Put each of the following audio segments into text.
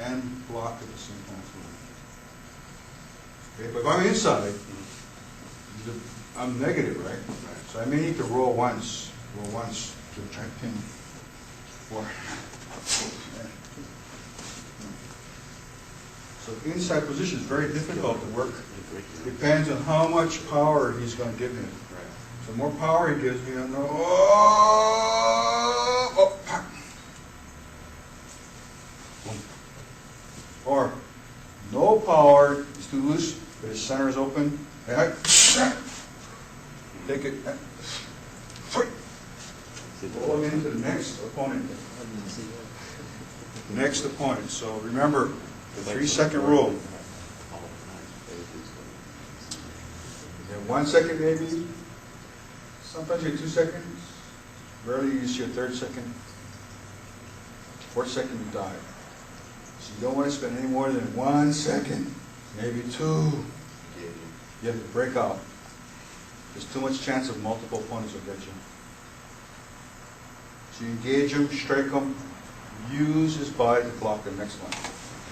and block at the same time. Okay, but if I'm inside, I'm negative, right? So I may need to roll once to try to pin. So inside position is very difficult to work. Depends on how much power he's going to give me. The more power he gives me, I know. Or no power, it's too loose, but his center is open. Take it. Roll into the next opponent. Next opponent. So remember the 3-second rule. You have 1 second maybe. Sometimes you get 2 seconds. Rarely you see a 3rd second. 4th second you dive. So you don't want to spend any more than 1 second, maybe 2. You have to break out. There's too much chance of multiple opponents will get you. So you engage him, strike him, use his body to block the next one.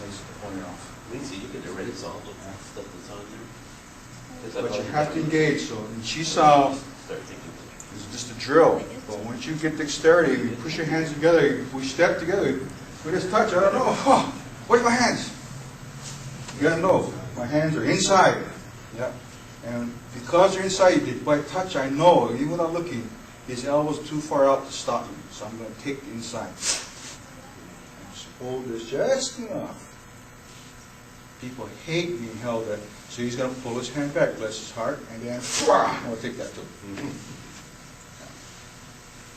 Next opponent off. Lindsay, you could erase all the stuff that's on there. But you have to engage. So in Chi-Sao, it's just a drill. But once you get dexterity, you push your hands together, if we step together, we just touch. I don't know. Oh, where's my hands? You gotta know. My hands are inside. Yeah. And because they're inside, by touch, I know, even without looking, his elbow's too far out to stop me. So I'm going to take the inside. Just hold this just enough. People hate being held at. So he's going to pull his hand back, bless his heart, and then, I'm going to take that too.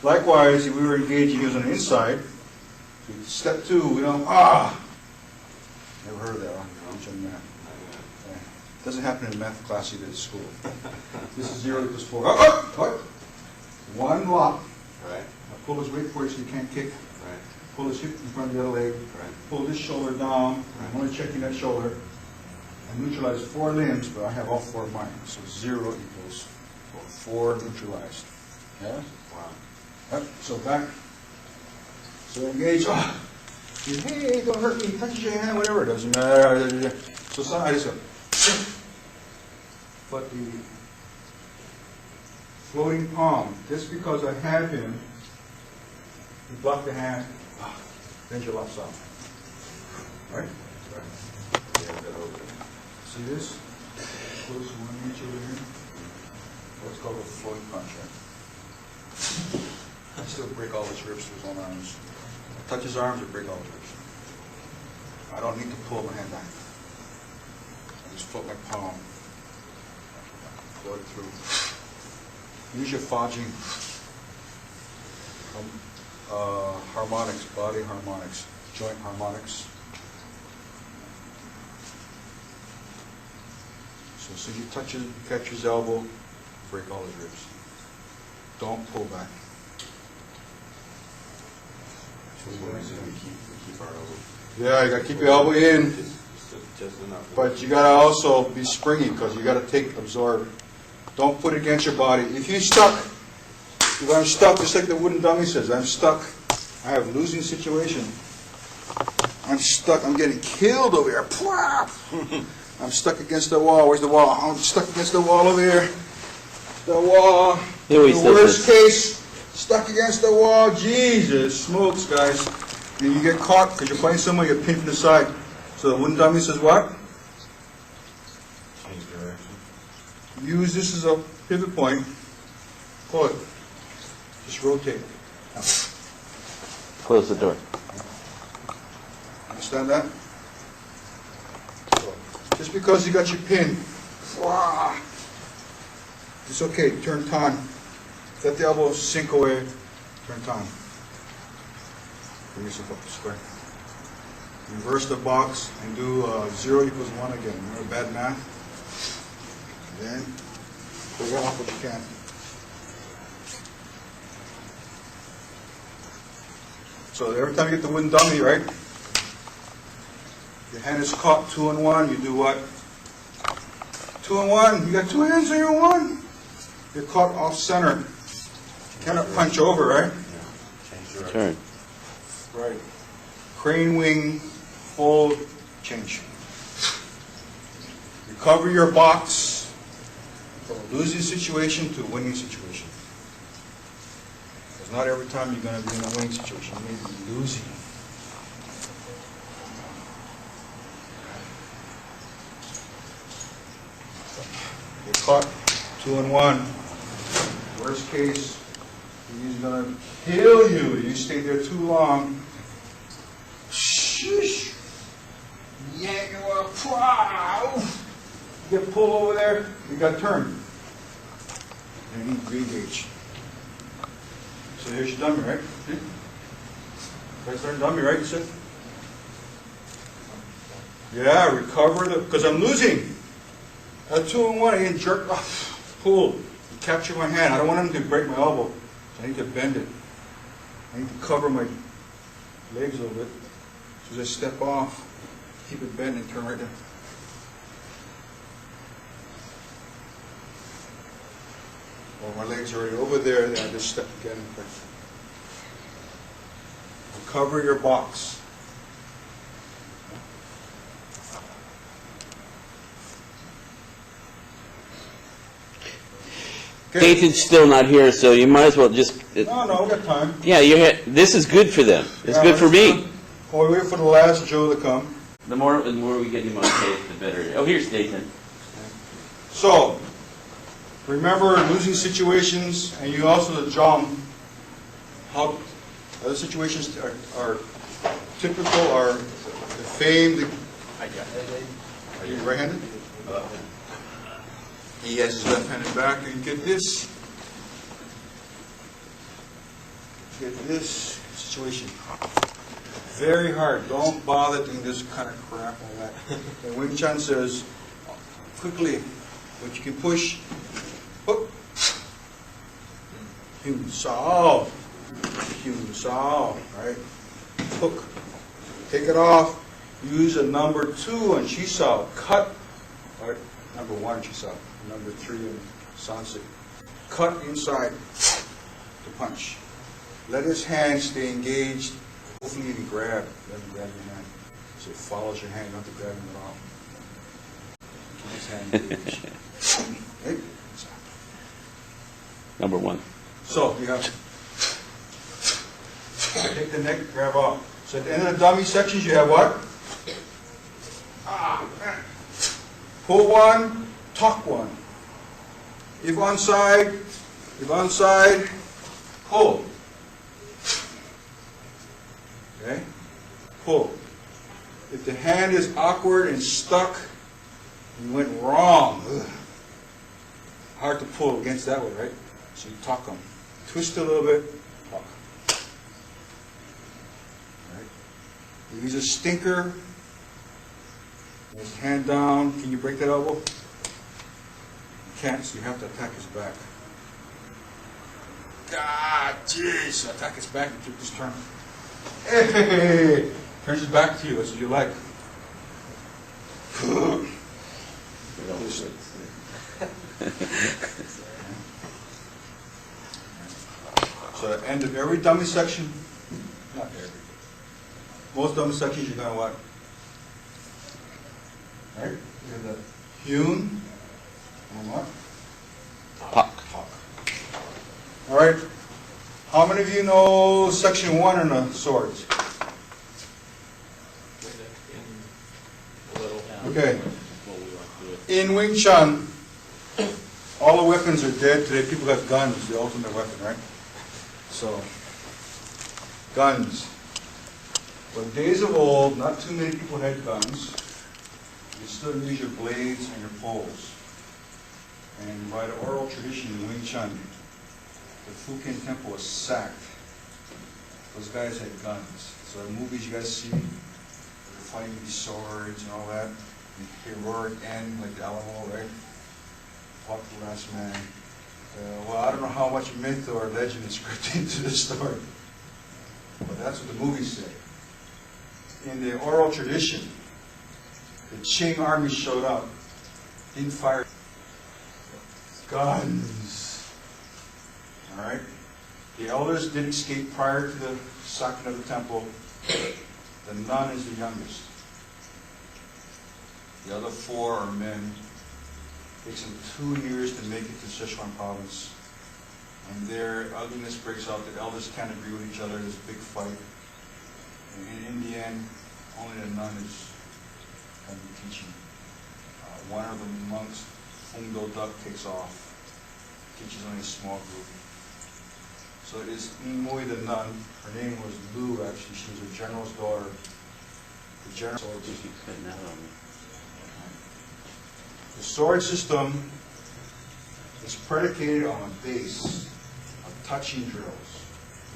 Likewise, if we were engaging, he was on the inside. So step 2, we don't, never heard of that on math. Doesn't happen in math class either at school. This is 0 equals 4. One lock. Right. I pull his weight forward so he can't kick. Right. Pull his hip in front of the other leg. Right. Pull this shoulder down. Right. I'm only checking that shoulder. I neutralize 4 limbs, but I have all 4 of mine. So 0 equals 4 neutralized. Yeah? Wow. Yep. So back. So engage. Hey, don't hurt me. Touch your hand, whatever. It doesn't matter. So I just go. But the floating palm, just because I have him, you block the hand, then you left off. Right? Right. See this? Close 1 inch over here. What's called a floating punch, right? I still break all his ribs to his own arms. Touch his arms or break all his ribs. I don't need to pull my hand back. I just float my palm. Float it through. Use your fodging harmonics, body harmonics, joint harmonics. So you touch his, catch his elbow, break all his ribs. Don't pull back. We keep our elbow. Yeah, you gotta keep your elbow in. Just enough. But you gotta also be springy because you gotta absorb. Don't put it against your body. If you're stuck, if I'm stuck, just like the wooden dummy says, I'm stuck. I have a losing situation. I'm stuck. I'm getting killed over here. I'm stuck against the wall. Where's the wall? I'm stuck against the wall over here. The wall. The worst case, stuck against the wall. Jesus smokes, guys. And you get caught because you're playing someone, you get pinned from the side. So the wooden dummy says what? Change direction. Use this as a pivot point. Pull it. Just rotate. Close the door. Understand that? So, just because you got your pin, it's okay. Turn time. Let the elbow sink away. Turn time. Bring yourself up to square. Reverse the box and do 0 equals 1 again. Remember bad math? Then pull off what you can. So every time you get the wooden dummy, right? Your hand is caught 2 and 1. You do what? 2 and 1. You got 2 hands on your 1. You're caught off center. You cannot punch over, right? Yeah. Change direction. Turn. Right. Crane wing, full change. Recover your box from a losing situation to a winning situation. Because not every time you're going to be in a winning situation, you may be losing. Get caught 2 and 1. Worst case, he's going to kill you. You stay there too long. Shoosh. Yank you up. Wow. You get pulled over there, you got turned. And you need re-engage. So here's your dummy, right? See? That's our dummy, right? You said? Yeah, recover the, because I'm losing. At 2 and 1, I get jerked off. Pulled. You capture my hand. I don't want him to break my elbow. So I need to bend it. I need to cover my legs a little bit. So as I step off, keep it bent and turn right down. Well, my legs are already over there, then I just step again. Recover your box. Okay. Nathan's still not here, so you might as well just. No, we got time. Yeah, this is good for them. It's good for me. Well, we wait for the last Joe to come. The more we get him on tape, the better. Oh, here's Nathan. So, remember losing situations, and you also the jump. How other situations are typical, are the famed. Are you right-handed? He has his left-handed back, and get this. Get this situation. Very hard. Don't bother doing this kind of crap like that. And Wing Chun says, quickly, but you can push. Hook. Hyun Sao. Hyun Sao. Right? Hook. Take it off. Use a number 2 on Chi Sao. Cut. Right? Number 1 Chi Sao. Number 3 in Sansi. Cut inside to punch. Let his hand stay engaged. Hopefully you can grab. Let him grab your hand. So it follows your hand, not to grab him at all. Keep his hand engaged. Okay? Number 1. So you have take the neck, grab off. So at the end of the dummy sections you have what? Pull 1, tuck 1. If on side, pull. Okay? Pull. If the hand is awkward and stuck, you went wrong. Ugh. Hard to pull against that way, right? So you tuck them. Twist a little bit, tuck. Right? You use a stinker. His hand down. Can you break that elbow? You can't, so you have to attack his back. God, jeez. Attack his back and keep this turn. Hey! Turns his back to you. That's what you like. So at the end of every dummy section, not every, most dummy sections you're going to what? Right? You're the Hyun and what? Puck. All right. How many of you know section 1 in the swords? Okay. In Wing Chun, all the weapons are dead. Today people have guns, the ultimate weapon, right? So, guns. But days of old, not too many people had guns. You still use your blades and your poles. And by the oral tradition in Wing Chun, the Fukin temple was sacked. Those guys had guns. So the movies you guys see, they're fighting these swords and all that. Heroic end, like the Alamo, right? Fought the last man. Well, I don't know how much myth or legend is scripted into this story. But that's what the movies say. In the oral tradition, the Qing army showed up, didn't fire guns. All right? The elders did escape prior to the sacking of the temple. The nun is the youngest. The other 4 are men. Takes them 2 years to make it to Sichuan province. And their ugliness breaks out. The elders can't agree with each other. There's a big fight. And in the end, only the nun is going to be teaching. One of the monks, Fung Do Duck, takes off. Teaches only a small group. So it is Mui the nun. Her name was Lu, actually. She was a general's daughter. The general. The sword system is predicated on a base of touching drills.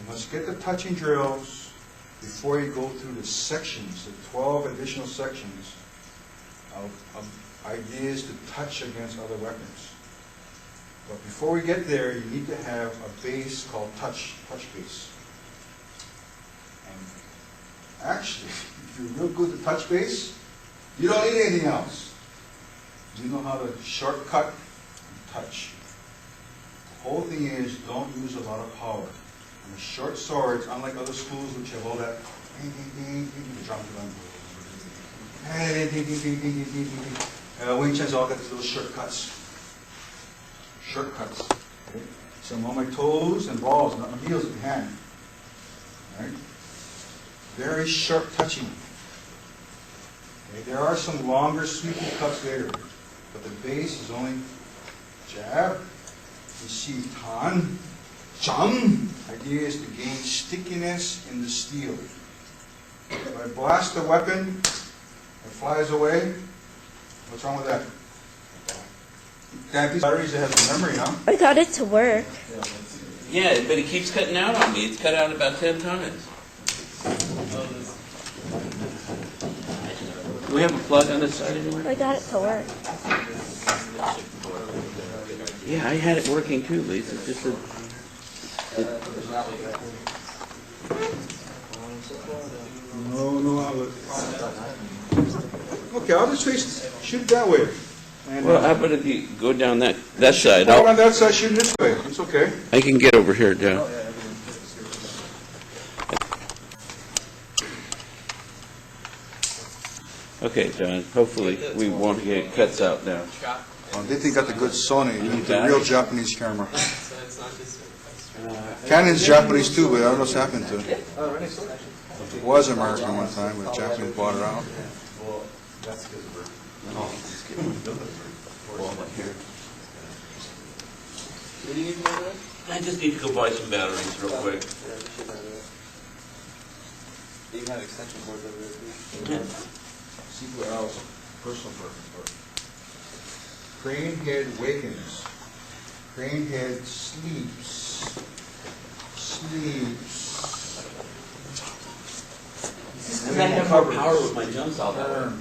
You must get the touching drills before you go through the sections, the 12 additional sections of ideas to touch against other weapons. But before we get there, you need to have a base called touch base. And actually, if you're real good at touch base, you don't need anything else. You know how to shortcut and touch. The whole thing is, don't use a lot of power. And the short swords, unlike other schools which have all that Wing Chun's all got these little shortcuts. Shortcuts. Okay? So I'm on my toes and balls, not my heels behind. Right? Very sharp touching. Okay? There are some longer sweeping cuts later, but the base is only jab, receive tan, chum. Idea is to gain stickiness in the steel. If I blast the weapon, it flies away. What's wrong with that? Can't these batteries that have memory, huh? I got it to work. Yeah, but it keeps cutting out on me. It's cut out about 10 times. Do we have a plug on this side anywhere? I got it to work. Yeah, I had it working too, Lisa. It's just No outlet. Okay, I'll just shoot it that way. And, well, how about if you go down that side? Go on that side, shoot it this way. It's okay. I can get over here, John. Okay, John. Hopefully we won't get cuts out now. They think got the good Sony. You need the real Japanese camera. Canon's Japanese too, but I don't know what's happened to it. It was American one time, but Japanese bought it out. I just need to go buy some batteries real quick. You have extension cords over there too? See what else? Personal purpose. Crane head wakens. Crane head sleeps. Because I have more power with my jump saw that way.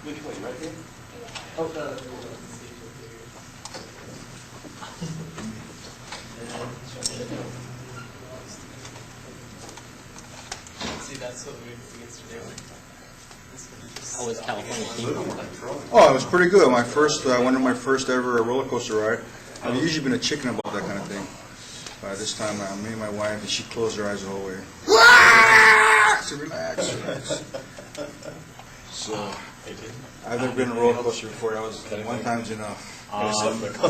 Which way, right here? Oh, see, that's what we used to do. How was California? Oh, it was pretty good. My first, I went on my first ever roller coaster ride. I've usually been a chicken about that kind of thing. By this time, me and my wife, and she closed her eyes the whole way. So relax. So, I've never been on a roller coaster before. That was one time's enough.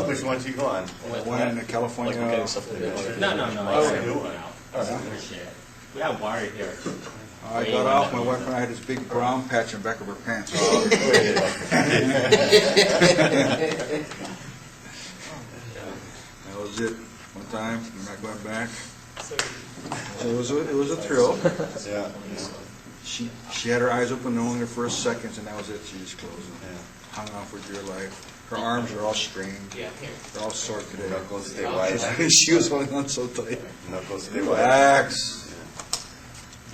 Which one did you go on? One in California. No. We have wire here. I got off. My wife and I had this big brown patch on the back of her pants. That was it. One time, I'm not going back. It was a thrill. Yeah. She had her eyes open only the first seconds, and that was it. She just closed them. Hung on for dear life. Her arms are all strained. Yeah, here. They're all sore today. Knuckles stay wide. She was holding on so tight. Knuckles stay wide. Relax.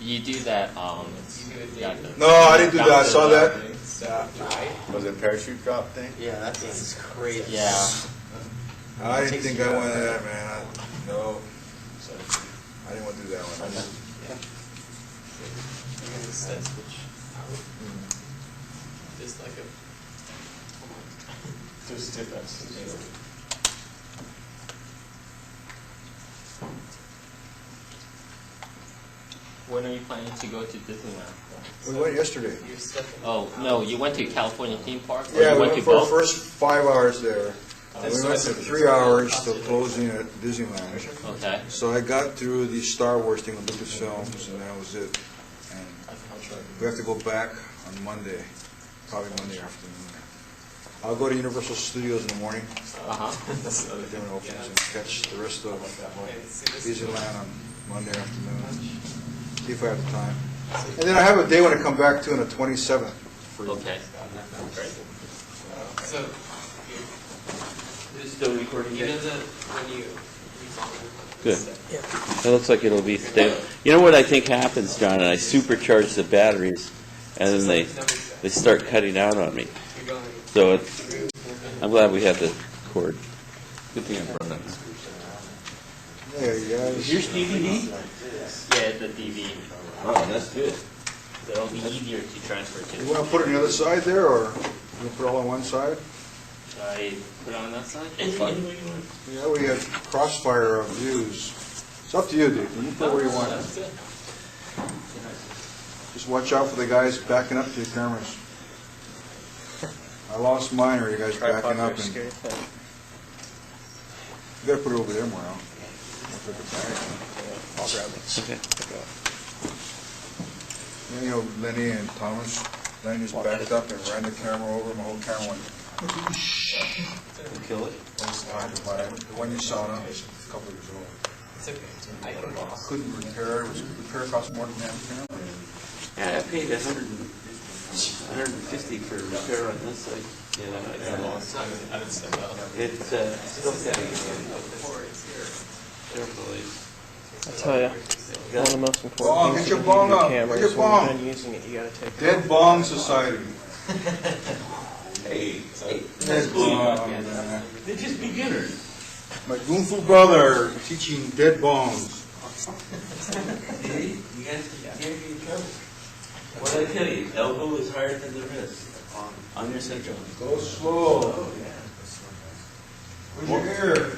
You do that, No, I didn't do that. I saw that. Was it a parachute drop thing? Yeah, that's crazy. Yeah. I didn't think I wanted that, man. No. I didn't want to do that one. Just like a. Too stiff. When are you planning to go to Disneyland? We went yesterday. You're stepping. Oh, no, you went to California theme park? Or Yeah, you we went went to for the both? first 5 hours there. We went for 3 hours till closing at Disneyland. Okay. So I got through the Star Wars thing with Lucasfilms, and that was it. And we have to go back on Monday, probably Monday afternoon. I'll go to Universal Studios in the morning, Uh-huh. then it opens, and catch the rest of Disneyland on Monday afternoon. See if I have the time. And then I have a day when I come back to on the 27th. Free. Okay. Great. So, Is it still recording? you know that when you. Good. It looks like it'll be stable. You know what I think happens, John, and I supercharge the batteries, and then they start cutting out on me. You're going. So I'm glad we have the cord. Good thing I brought that. There you go. Is yours DVD? Yeah, the DV. Oh, that's good. So it'll be easier to transfer You to. want to put it on the other side there, or you want to put it all on one side? Should I put it on that side? Yeah, we have crossfire of views. It's up to you, dude. You put it where you want. That's good. Just watch out for the guys backing up to the cameras. I lost mine, or you guys backing up, and you gotta put it over there more now. I'll grab it. Okay. Yeah, you know, Lenny and Thomas, Lenny just backed up and ran the camera over, and the whole camera went. Kill it? The one you saw, now, it's a couple of years old. It's okay. I couldn't repair it, repair cost more than that camera. Yeah, I paid 150 for repair on this side. Yeah, I didn't step out. it's still getting carefully. I tell you, one of the most Bong, important get things your to bong do with up. your camera Get your is when you're bong. done using it, you gotta take it Dead Bong Society. Hey, Dead Bong. they're just beginners. My goonful brother teaching dead bongs. See, you guys can't get in trouble. What did I tell you? Elbow is higher than the wrist on your central. Go slow. Where's your ear?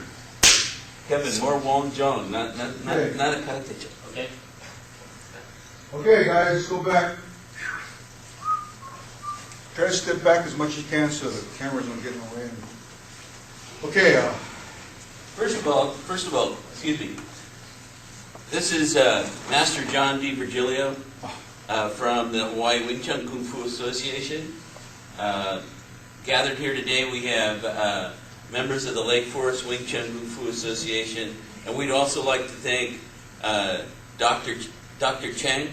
Kevin, more Wong Jong, not Okay. a karate chop. Okay. Okay, guys, let's go back. Try to step back as much as you can so the cameras don't get in the way. Okay, First of all, excuse me. This is Master John DiVirgilio from the Hawaii Wing Chun Kung Fu Association. Gathered here today, we have members of the Lake Forest Wing Chun Kung Fu Association, and we'd also like to thank Dr. Cheng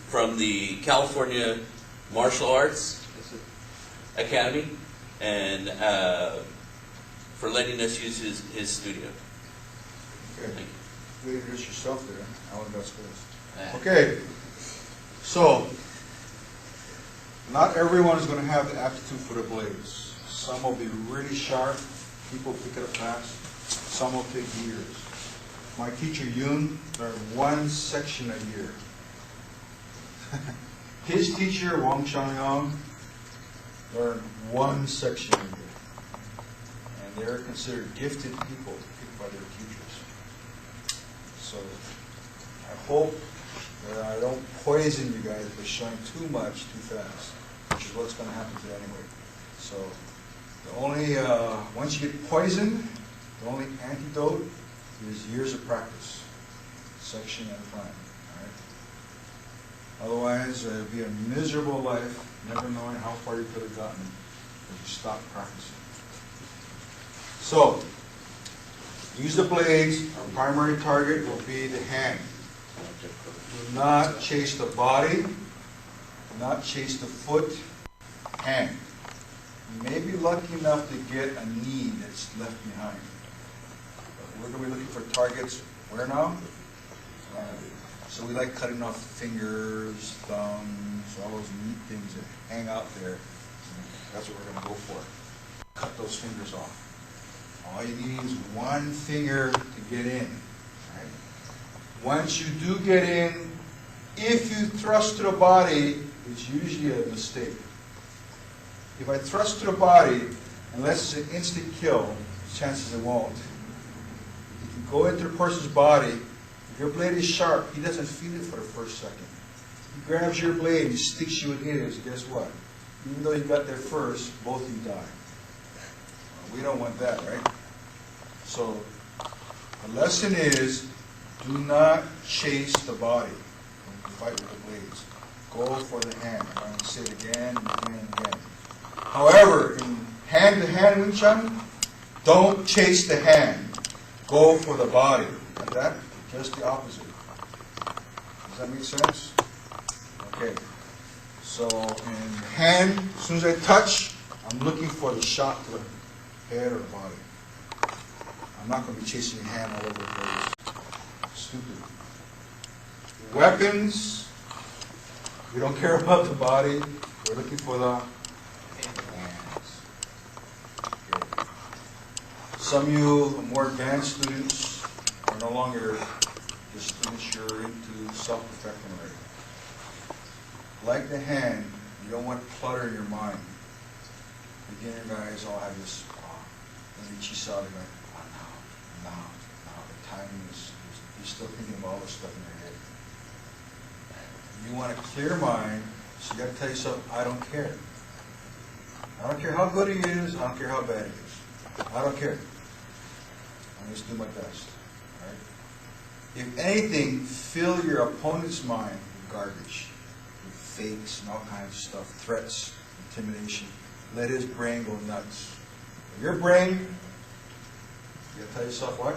from the California Martial Arts Academy, and for letting us use his studio. okay. Thank You introduce yourself there. Alan Vasquez. you. Okay, so not everyone is going to have the aptitude for the blades. Some will be really sharp. People pick it up fast. Some will take years. My teacher Yun learned one section a year. His teacher Wang Changyong learned one section a year. And they're considered gifted people picked by their teachers. So I hope that I don't poison you guys by showing too much too fast, which is what's going to happen today anyway. So the only, once you get poisoned, the only antidote is years of practice, section at a time. All right? Otherwise, it would be a miserable life, never knowing how far you could have gotten if you stopped practicing. So, use the blades. Our primary target will be the hand. Do not chase the body. Do not chase the foot. Hand. You may be lucky enough to get a knee that's left behind. But we're going to be looking for targets where now? So we like cutting off fingers, thumbs, all those neat things that hang out there. That's what we're going to go for. Cut those fingers off. All you need is one finger to get in. Right? Once you do get in, if you thrust to the body, it's usually a mistake. If I thrust to the body, unless it's an instant kill, chances it won't. If you go into the person's body, If your blade is sharp, he doesn't feel it for the first second. He grabs your blade, he sticks you in his, guess what? Even though you got there first, both of you die. We don't want that, right? So, the lesson is, do not chase the body when you fight with the blades. Go for the hand. I'm going to say it again and again and again. However, in hand-to-hand Wing Chun, don't chase the hand. Go for the body. Like that, just the opposite. Does that make sense? Okay. So in hand, as soon as I touch, I'm looking for the shot to the head or the body. I'm not going to be chasing your hand all over the place. Stupid. Weapons, we don't care about the body. We're looking for the hands. Okay. Some of you more advanced students are no longer just students, you're into self-perfecting already. Like the hand, you don't want clutter in your mind. Beginner guys all have this, when they cheese out, they're like, oh, now, the timing is, you're still thinking of all this stuff in your head. You want a clear mind, so you got to tell yourself, I don't care. I don't care how good it is, I don't care how bad it is. I don't care. I'm just do my best. All right? If anything, fill your opponent's mind with garbage, with fakes and all kinds of stuff, threats, intimidation. Let his brain go nuts. Your brain, you gotta tell yourself what?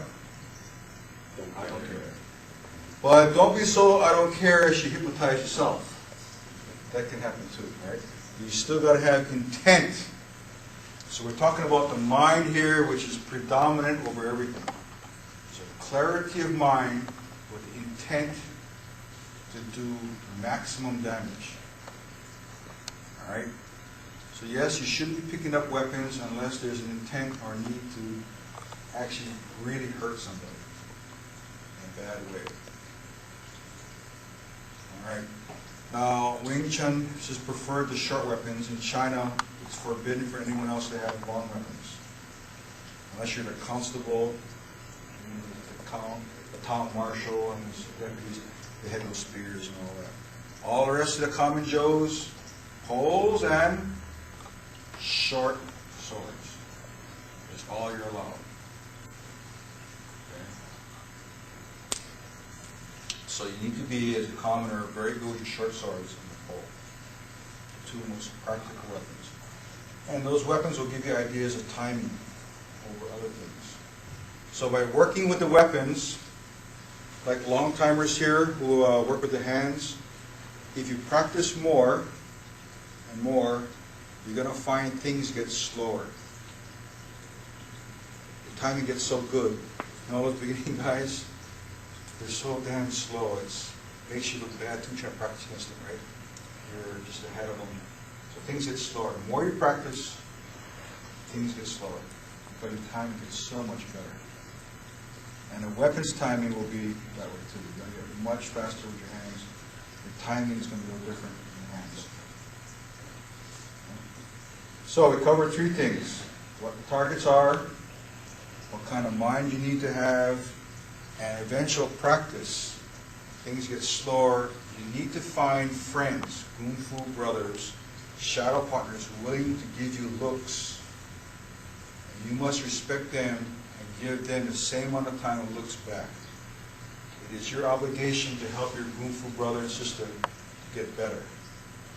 I don't care. But don't be so I don't care as you hypnotize yourself. That can happen too, right? You still gotta have intent. So we're talking about the mind here, which is predominant over everything. So clarity of mind with the intent to do maximum damage. All right? So yes, you shouldn't be picking up weapons unless there's an intent or need to actually really hurt somebody in a bad way. All right. Now, Wing Chun just preferred the short weapons. In China, it's forbidden for anyone else to have long weapons. Unless you're the constable, the town marshal, and the deputies, they had those spears and all that. All the rest of the common Joes, poles and short swords. That's all you're allowed. Okay. So you need to be, as a commoner, very good with your short swords and the pole. The two most practical weapons. And those weapons will give you ideas of timing over other things. So by working with the weapons, like long-timers here who work with the hands, if you practice more and more, you're going to find things get slower. The timing gets so good. And all those beginning guys, they're so damn slow. It makes you look bad too trying to practice against them, right? You're just ahead of them. So things get slower. The more you practice, things get slower. Because your timing gets so much better. And the weapons timing will be that way too. You're going to get much faster with your hands. Your timing is going to be a little different in your hands. So we covered three things. What the targets are, what kind of mind you need to have, and eventual practice. Things get slower. You need to find friends, Kung Fu brothers, shadow partners willing to give you looks. And you must respect them and give them the same amount of time of looks back. It is your obligation to help your Kung Fu brother and sister to get better.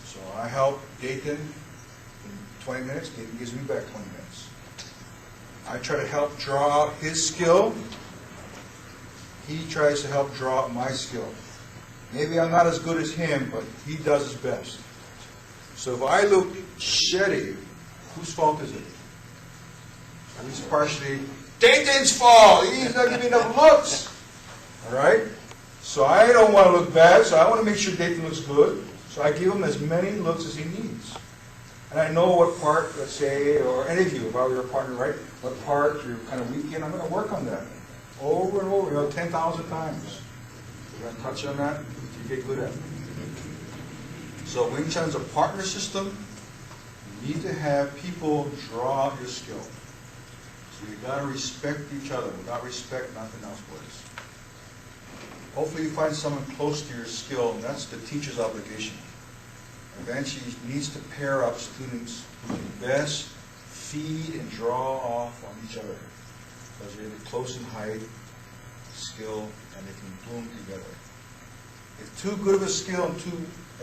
So I help Dayton in 20 minutes, Dayton gives me back 20 minutes. I try to help draw out his skill. He tries to help draw out my skill. Maybe I'm not as good as him, but he does his best. So if I look shitty, whose fault is it? At least partially Dayton's fault. He's not giving me enough looks. All right? So I don't want to look bad, so I want to make sure Dayton looks good. So I give him as many looks as he needs. And I know what part, let's say, or any of you, if I were your partner, right? What part you're kind of weak in, I'm going to work on that. Over and over, 10,000 times. You're going to touch on that, you get good at it. So Wing Chun is a partner system. You need to have people draw out your skill. So you got to respect each other. Without respect, nothing else works. hopefully you find someone close to your skill, and that's the teacher's obligation. Eventually, he needs to pair up students who can best feed and draw off on each other, because they're close in height, skill, and they can bloom together. If too good of a skill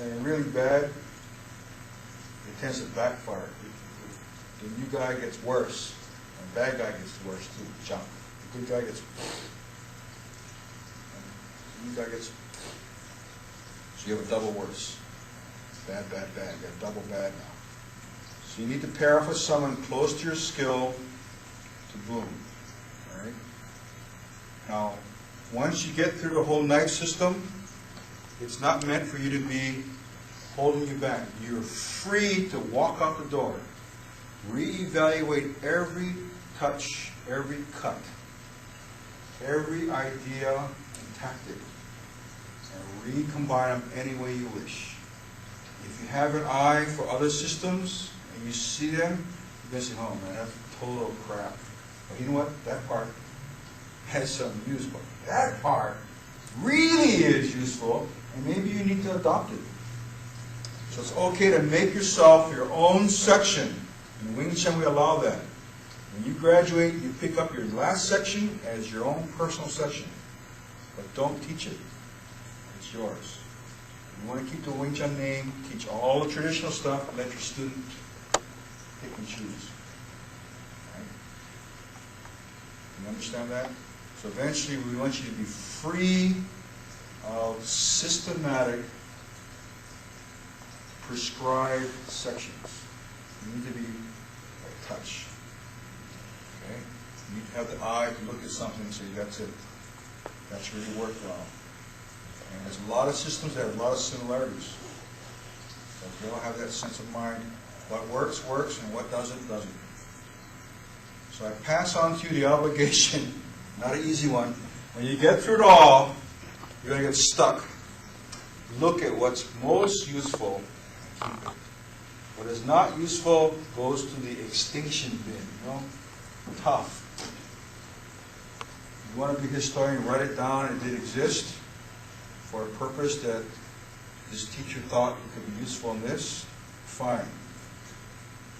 and really bad, it tends to backfire. The new guy gets worse, and the bad guy gets worse too, jump. The good guy gets and the new guy gets, so you have a double worse. Bad, bad, bad. You got double bad now. So you need to pair off with someone close to your skill to bloom. All right? Now, once you get through the whole knife system, it's not meant for you to be holding you back. You're free to walk out the door, reevaluate every touch, every cut, every idea and tactic, and recombine them any way you wish. If you have an eye for other systems and you see them, you're going to say, oh man, that's total crap. But you know what? That part has some use, but that part really is useful, and maybe you need to adopt it. So it's okay to make yourself your own section. In Wing Chun, we allow that. When you graduate, you pick up your last section as your own personal section. But don't teach it. It's yours. You want to keep the Wing Chun name, teach all the traditional stuff, let your student pick and choose. Right? You understand that? So eventually we want you to be free of systematic, prescribed sections. You need to be a touch. Okay? You need to have the eye to look at something and say, that's it. That's really worked well. And there's a lot of systems that have a lot of similarities. So if you all have that sense of mind, what works, works, and what doesn't, doesn't. So I pass on to you the obligation, not an easy one. When you get through it all, you're going to get stuck. Look at what's most useful. What is not useful goes to the extinction bin. You know? Tough. You want to be a historian, write it down. It did exist for a purpose that this teacher thought it could be useful in this. Fine.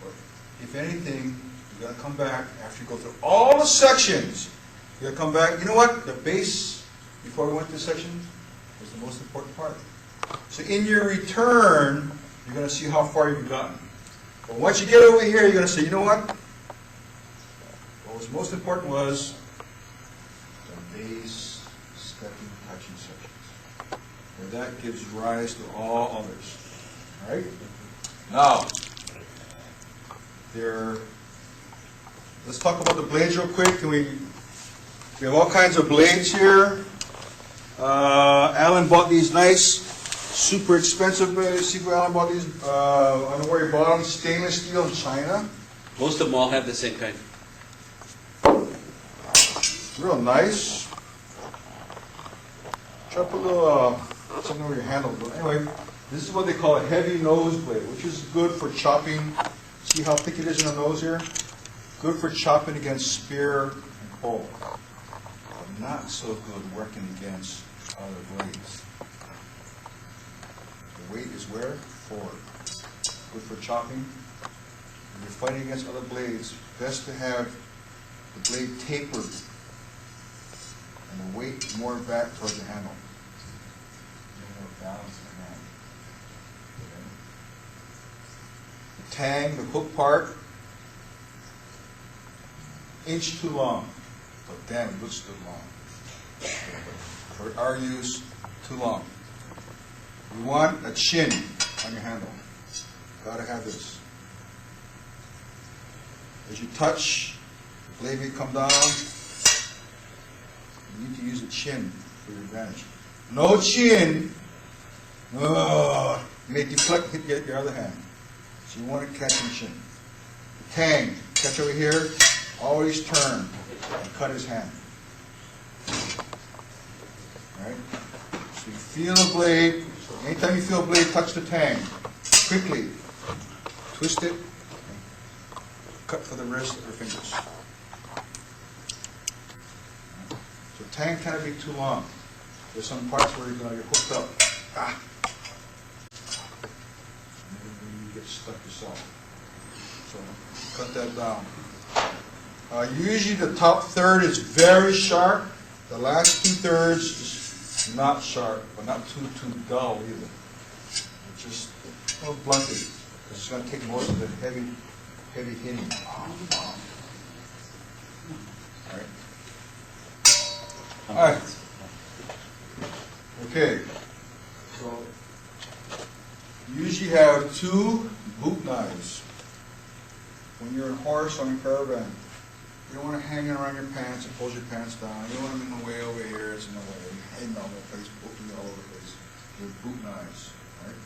But if anything, you're going to come back after you go through all the sections. You're going to come back. You know what? The base, before we went to the sections, was the most important part. So in your return, you're going to see how far you've gotten. But once you get over here, you're going to say, you know what? What was most important was the base, stepping, touching sections. Where that gives rise to all others. All right? Now, let's talk about the blades real quick. We have all kinds of blades here. Alan bought these nice, super expensive blades. See where Alan bought these? I don't know where he bought them. Stainless steel in China. Most of them all have the same kind. Real nice. Try to put a little something over your handle. But anyway, this is what they call a heavy nose blade, which is good for chopping. See how thick it is in the nose here? Good for chopping against spear and pole. But not so good working against other blades. The weight is where? Forward. Good for chopping. When you're fighting against other blades, best to have the blade tapered and the weight more back towards the handle. More balance in the hand. Okay. The tang, the hook part, inch too long. But damn, it looks too long. For our use, too long. You want a chin on your handle. Gotta have this. As you touch, the blade may come down. You need to use a chin for your advantage. No chin, you may deflect, hit your other hand. So you want to catch your chin. The tang, catch over here, always turn and cut his hand. All right? So you feel the blade. Anytime you feel a blade touch the tang, quickly twist it, and cut for the wrist or fingers. So tang cannot be too long. There's some parts where you're gonna get hooked up. Ah. And then you get stuck yourself. So cut that down. Usually the top third is very sharp. The last 2/3 is not sharp, but not too dull either. It's just a little blunted, because it's going to take most of the heavy hitting. All right. Okay. So you usually have 2 boot knives when you're in horse on your caravan. You don't want to hang it around your pants and pull your pants down. You don't want them in the way over here. It's in the way. Hang all over the place, poking all over the place. With boot knives, right?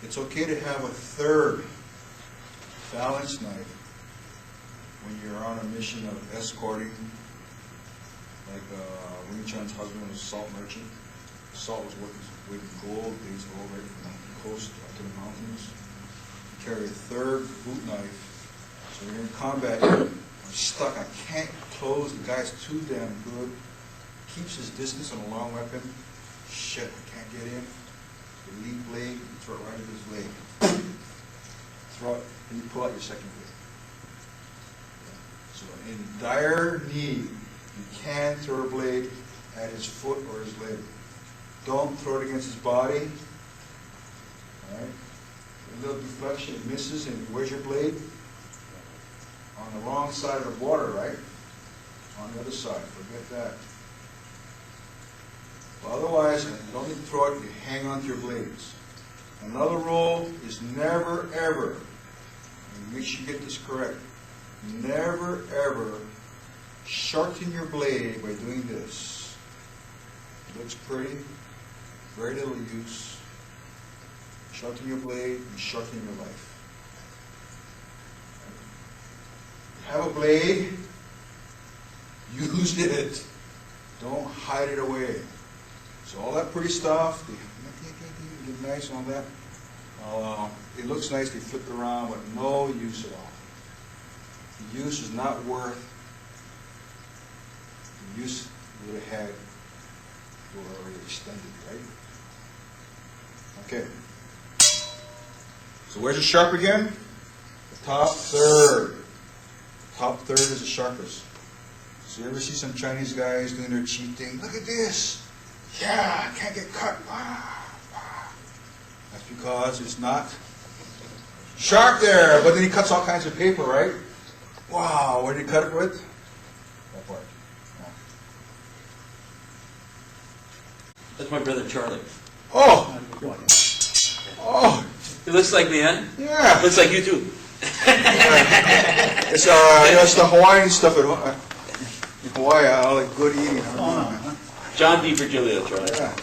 It's okay to have a 3rd balance knife when you're on a mission of escorting, like Wing Chun's husband was a salt merchant. Salt was with gold. These go right from the coast up to the mountains. You carry a 3rd boot knife. So you're in combat. I'm stuck. I can't close. The guy's too damn good. Keeps his distance on a long weapon. Shit, I can't get in. The lead blade, you throw it right at his leg. Throw it, and you pull out your 2nd blade. So in dire need, you can throw a blade at his foot or his leg. Don't throw it against his body. All right? A little deflection, it misses, and where's your blade? On the wrong side of the water, right? On the other side, forget that. But otherwise, you don't need to throw it, you hang on to your blades. Another rule is never, ever, and make sure you get this correct, never, ever sharpen your blade by doing this. It looks pretty, very little use. Sharpen your blade, and sharpen your life. Have a blade, use it. Don't hide it away. So all that pretty stuff, they get nice and all that. It looks nice, they flip it around, but no use at all. The use is not worth the use you would have had if you were already extended, right? Okay. So where's the sharp again? The top 3rd. Top 3rd is the sharpest. So you ever see some Chinese guys doing their cheat thing? Look at this. Yeah, I can't get cut. Wow, wow. That's because it's not sharp there. But then he cuts all kinds of paper, right? Wow, what did he cut it with? That part. Yeah. That's my brother Charlie. Oh! Oh! It looks like me, huh? Yeah. Looks like you too. It's the Hawaiian stuff in Hawaii. I like good eating. John DiVirgilio, Charlie. Yeah.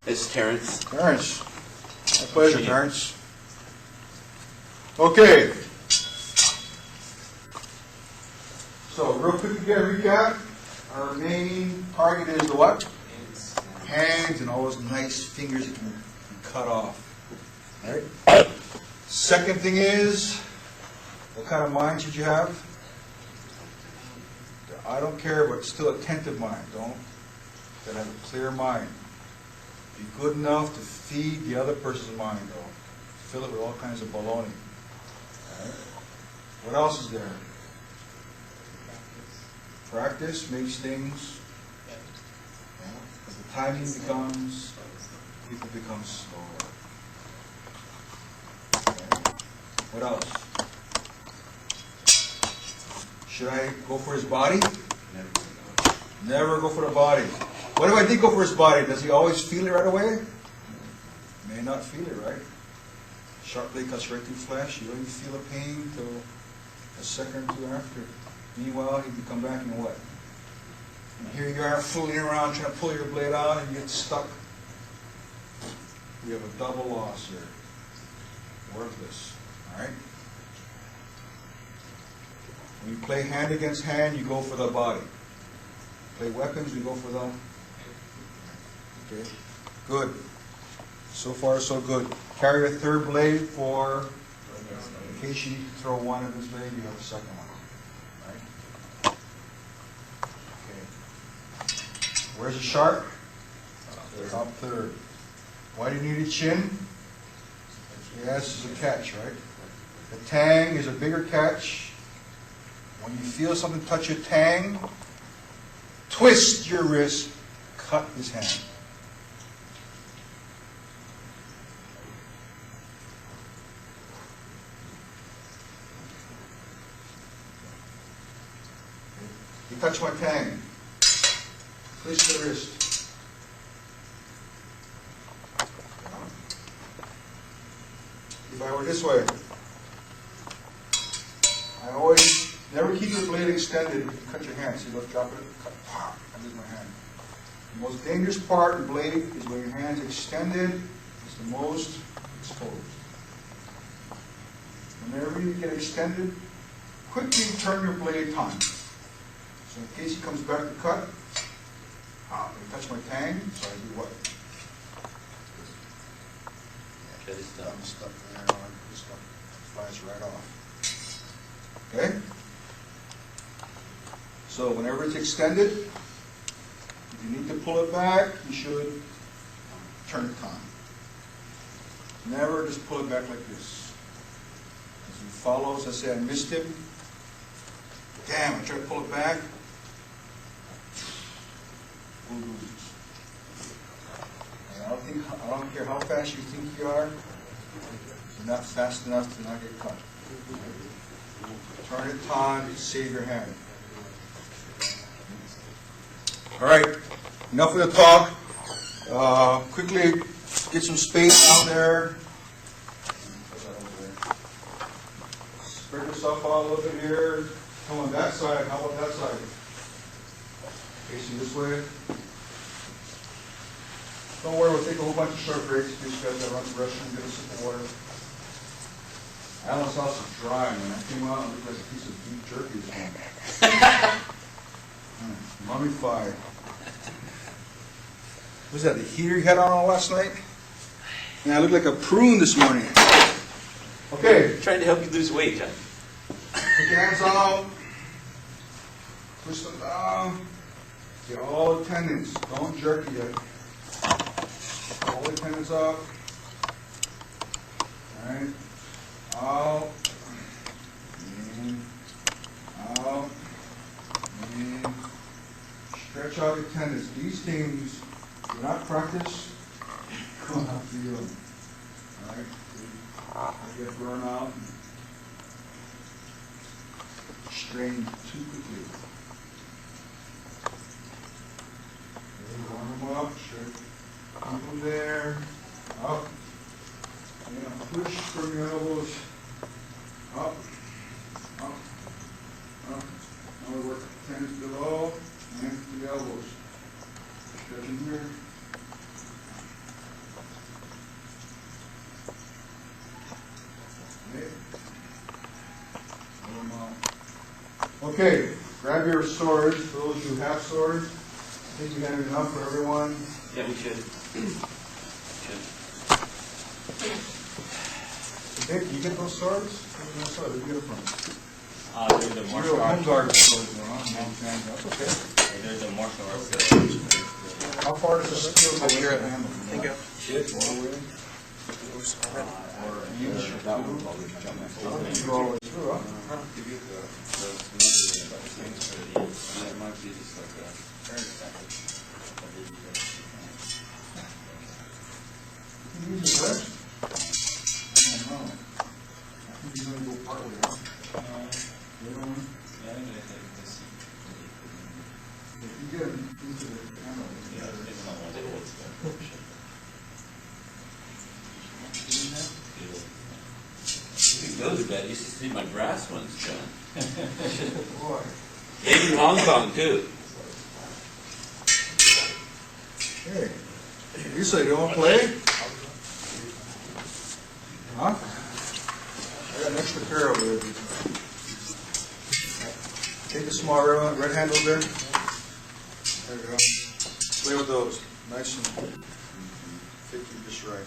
This is Terrence. Terrence. My pleasure, Terrence. Okay. So, real quick again, recap. Our main target is the what? Hands and all those nice fingers that can cut off. All right. Second thing is, what kind of mind should you have? I don't care, but still attentive mind. Don't. You gotta have a clear mind. Be good enough to feed the other person's mind, though. Fill it with all kinds of baloney. All right. What else is there? Practice makes things. As the timing becomes, people become slower. Okay. What else? Should I go for his body? Never go for the body. What if I did go for his body? Does he always feel it right away? May not feel it, right? Sharp blade cuts right through flesh. You don't even feel the pain until a second or two after. Meanwhile, he can come back and what? And here you are fooling around trying to pull your blade out and you get stuck. We have a double loss here. Worthless. All right? When you play hand against hand, you go for the body. Play weapons, you go for the... Okay, good. So far, so good. Carry a 3rd blade for, in case you throw one of this blade, you have a 2nd one. Right? Okay. Where's the shark? Top third. Why do you need a chin? Yes, it's a catch, right? The tang is a bigger catch. When you feel something touch your tang, twist your wrist, cut his hand. You touch my tang, twist your wrist. If I were this way, I always never keep your blade extended. Cut your hand. See, look, drop it, cut, pop, I lose my hand. The most dangerous part of the blade is when your hand's extended. It's the most exposed. Whenever you get extended, quickly turn your blade time. So in case he comes back to cut, you touch my tang, so I do what? I'm stuck there on this stuff. Flies right off. Okay? So whenever it's extended, if you need to pull it back, you should turn it on. Never just pull it back like this. As he follows, I say I missed him. Damn, I try to pull it back. We'll lose. I don't care how fast you think you are, you're not fast enough to not get caught. Turn it on, save your hand. All right, enough of the talk. Quickly get some space out there. Spread yourself out a little bit here. Come on that side. How about that side? Facing this way. Don't worry, we'll take a whole bunch of short breaks. These guys gotta run to the restroom, get a sip of water. Alan's house is dry, man. I came out and looked like a piece of beef jerky this morning. Mummified. Was that the heater you had on last night? Man, I looked like a prune this morning. Okay. Trying to help you lose weight, John. Put your hands out. Push them down. Get all the tendons. Don't jerk it yet. All the tendons up. Alright. Out. In. Out. In. Stretch out your tendons. These things do not practice. You don't have to do them. Alright? They get burned out. Strain too quickly. Warm them up. Sure. Keep them there, up, and push from your elbows, up, up, up. Now we work the tendons below and the elbows. Stretching here. Okay, grab your swords, for those who have swords. I think we have enough for everyone. Yeah, we should. Dick, you get those swords? Where did you get them from? They're the You're martial a home arts. guard swords, that's okay. They're the martial arts. How far does the steel go into the handle? Thank you. All the way? Or an inch or two? Go all the way through, huh? You can use the rest? I don't know. I think he's going to go part way, huh? The other one? If you get him into the handle, If he goes to bed, you should see my brass ones, John. boy. Made in Hong Kong, too. Hey, you say you don't play? Huh? I got an extra pair over there. Take the small red handles there. There you go. Play with those. Nice and fit you just right.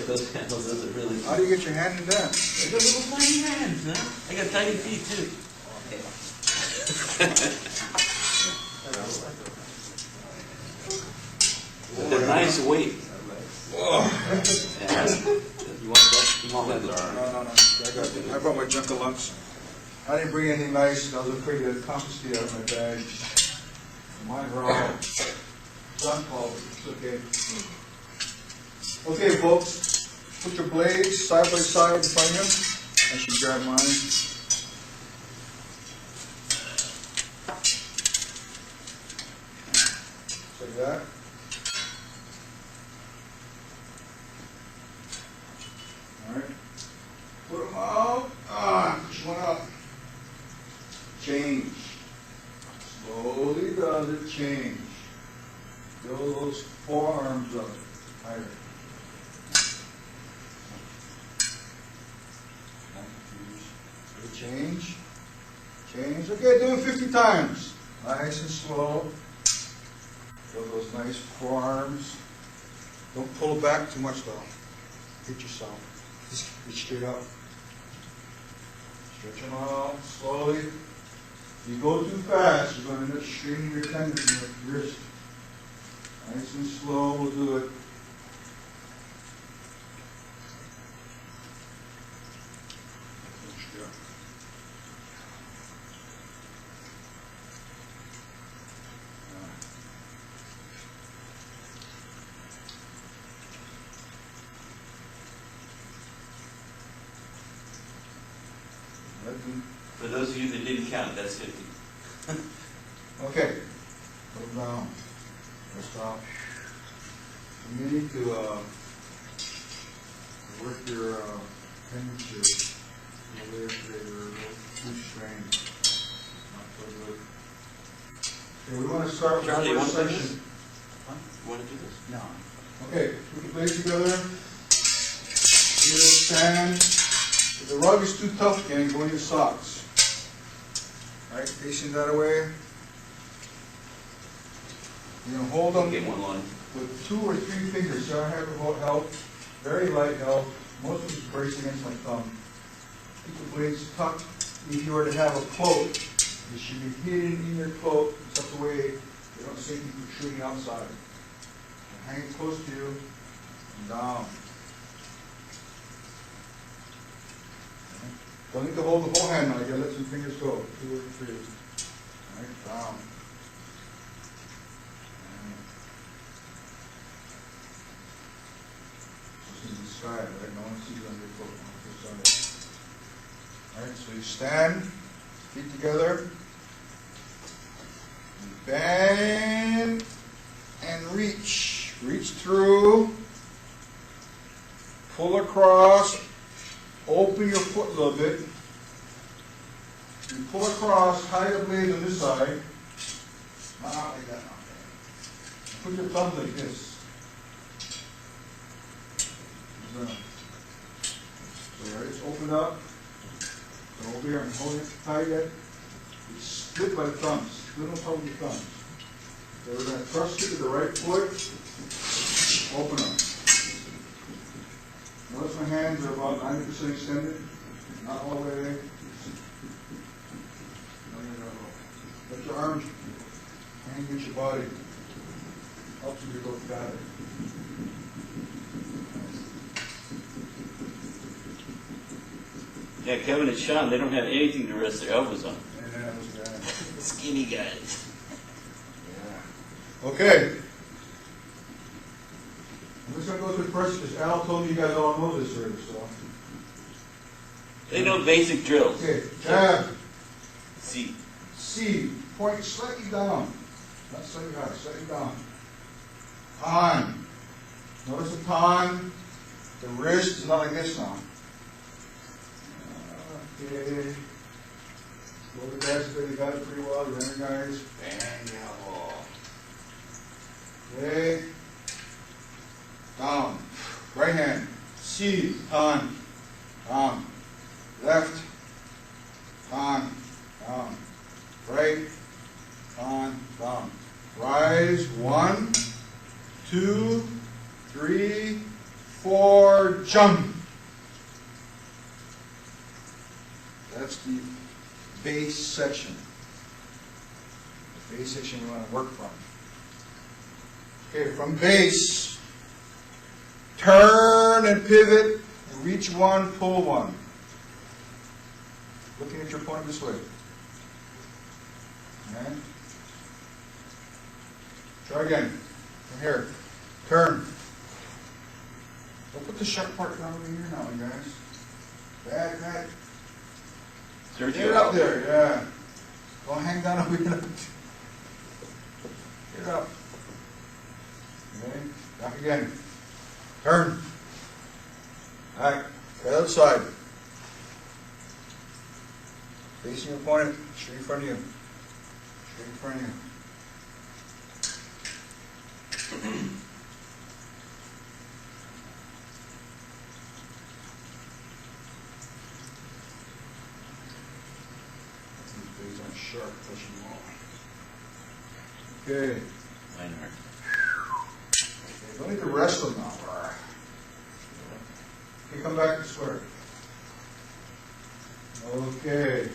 Those handles, those are really. How do you get your hand in that? I got little tiny hands, huh? I got tiny feet, too. pounds of weight. Oh. Yeah. You want that? You want that? No. I got it. I brought my junk of lunch. I didn't bring anything nice. I was afraid to confiscate out of my bag. Mine were all junk all. It's okay. Okay, folks. Put your blades side by side in front of you. I should grab mine. Just like that. Alright. Put them out. Push one up. Change. Slowly does it change. Build those forearms up higher. Change. Change. Okay, do it 50 times. Nice and slow. Build those nice forearms. Don't pull back too much though. Hit yourself. Just get straight up. Stretch them out slowly. If you go too fast, you're going to end up straining your tendons in your wrist. Nice and slow, we'll do it. For those of you that didn't count, that's 50. Okay, put them down. Stop. You need to work your appendage, your glute strain. Not so good. Okay, we want to start with Charlie, the you first want to do section. this? You want to do this? No. Okay, put the blades together. Here, stand. If the rug is too tough again, go in your socks. All right, facing that way. You're going to hold them Okay, one line. with 2 or 3 fingers. So I have help, very light help. Most of it's braced against my thumb. Keep the blades tucked. If you were to have a cloak, it should be hidden in your cloak in such a way you don't see anything protruding outside. And hang it close to you and down. Okay. Don't need to hold the whole hand now. You gotta let some fingers go. 2 or 3. All right, down. Sky, right? No one sees on your foot on the side. Alright, so you stand, feet together, bend, and reach. Reach through, pull across, open your foot a little bit. You pull across, tie the blade on this side, not like that. Put your thumb like this. So it's opened up. So over here, I'm holding it tight yet. It's split by the thumbs. Split on top of your thumbs. So we're going to thrust it to the right foot. Open up. Notice my hands are about 90% extended. Not all the way. Let your arms hang against your body. Helps you to go fatter. Yeah, Kevin and Sean, they don't have anything to rest their elbows on. Yeah, those guys. Skinny guys. Yeah. Okay. I'm just going to go through first because Al told me you guys all know this already, so. They know basic drills. Okay, jab, See. C, point slightly down. Not slightly high, slightly down. On. Notice the con. The wrist is not like this now. Okay. Go the guys that you got it pretty well. Runner guys. Bang the elbow. Okay. Down. Right hand. C. On. Down. Left. On. Down. Right. On. Down. Rise. 1, 2, 3, 4. Jump. That's the base section. The base section we want to work from. Okay, from base, turn and pivot, and reach one, pull one. Looking at your opponent this way. Okay. Try again. From here. Turn. Don't put the sharp part down over here now, you guys. Back, back. Get it up there, yeah. Don't hang down over here. Get it up. Okay. Back again. Turn. Back. The other side. Facing your opponent, straight in front of you. Straight in front of you. These aren't sharp, pushing them all. Okay. Mine are. Okay, don't need to rest them now. Okay, come back to square. Okay.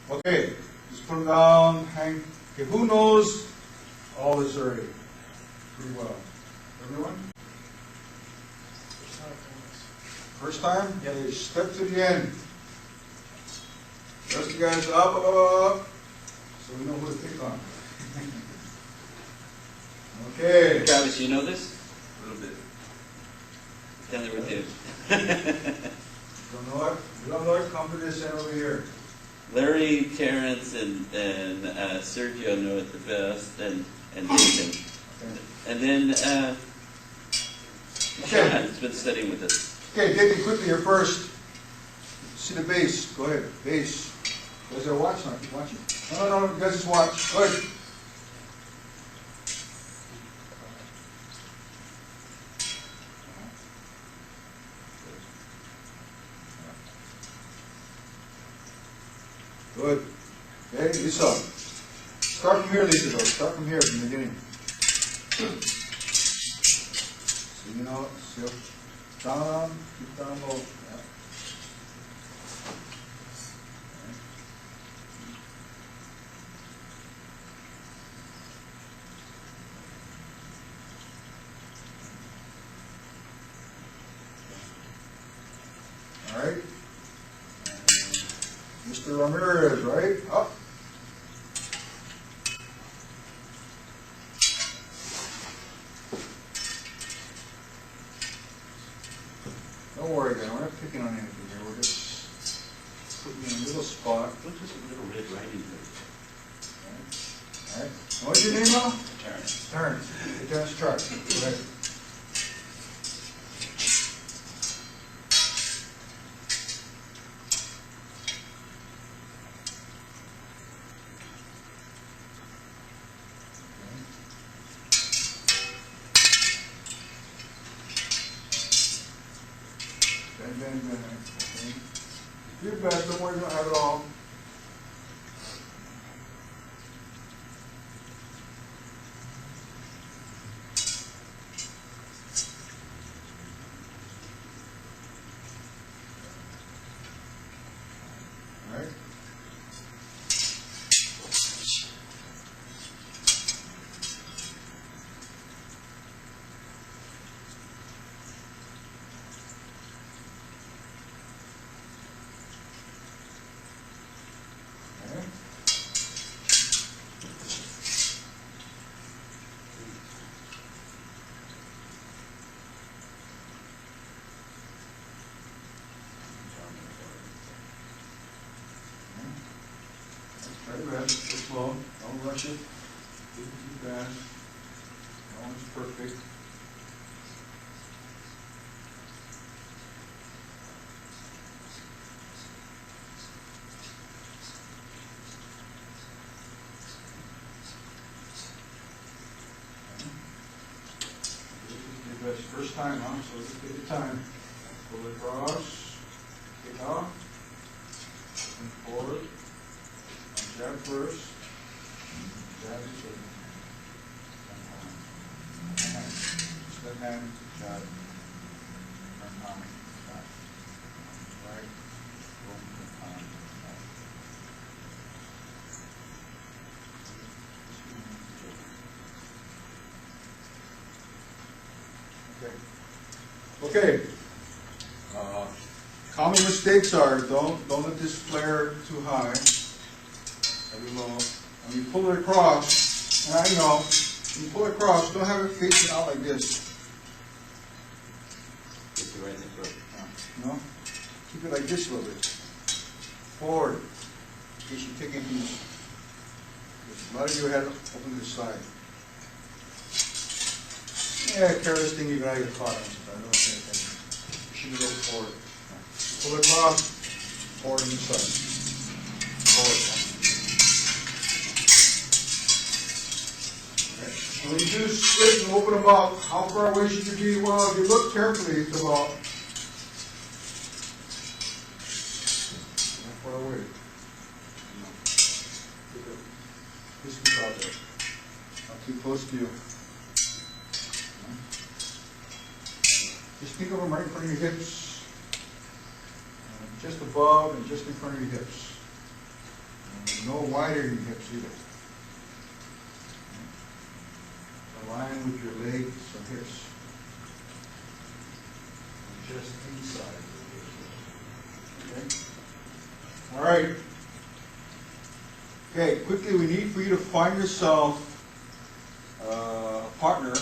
Okay, just put them down, hang. Okay, who knows all this already? Pretty well. Everyone? First time? Yeah. Okay, step to the end. Rest you guys up, so we know who to pick on. Okay. Travis, you know this? A little bit. Tell me what it is. Don't know it? You don't know it? Come to this end over here. Larry, Terrence, and Sergio know it the best, and Nathan. Okay. And then Okay. Chun's been studying with us. Okay, David, quickly, you're first. See the base. Go ahead. Base. You guys are watching. Keep watching. No, you guys just watch. Go ahead. Good. Okay, Lisa. Start from here, Lisa, though. Start from here, from the beginning. So, you know, so down, keep down low. Yeah. All right. Mr. Ramirez, right? Up. Don't worry, then. We're not picking on anything here. We're just putting you in a little spot. What's this little red writing here? All right. What's your name now? Terrence. Terrence. Hey, Terrence, try. Go ahead. Bend. Okay. Do your best. Don't worry, you don't have it all. All right. Okay. Try your best. Go slow. Don't rush it. Do it too fast. No one's perfect. Your best first time, huh? So just take your time. Pull it across. Kick off. And forward. Jab first. Jab is good. Hand. Just that hand. Jab. Turn palm. Back. Right. Boom. Turn palm. Back. Okay. Common mistakes are don't let this flare too high. Very low. When you pull it across, and I know, when you pull it across, don't have it facing out like this. Get you right in the throat. No? Keep it like this a little bit. Forward. In case you take anything. Just let your head open to the side. Yeah, carry this thing even out of your car. I don't say anything. You should go forward. Pull it across. Forward and inside. Forward. Okay. When you do split and open them up, how far away should you be? Well, if you look carefully, it's about far away. No. Just keep out there. Not too close to you. No. Just think of them right in front of your hips. Just above and just in front of your hips. And no wider than your hips either. Align with your legs and hips. And just inside. Okay? All right. Okay, quickly, we need for you to find yourself a partner.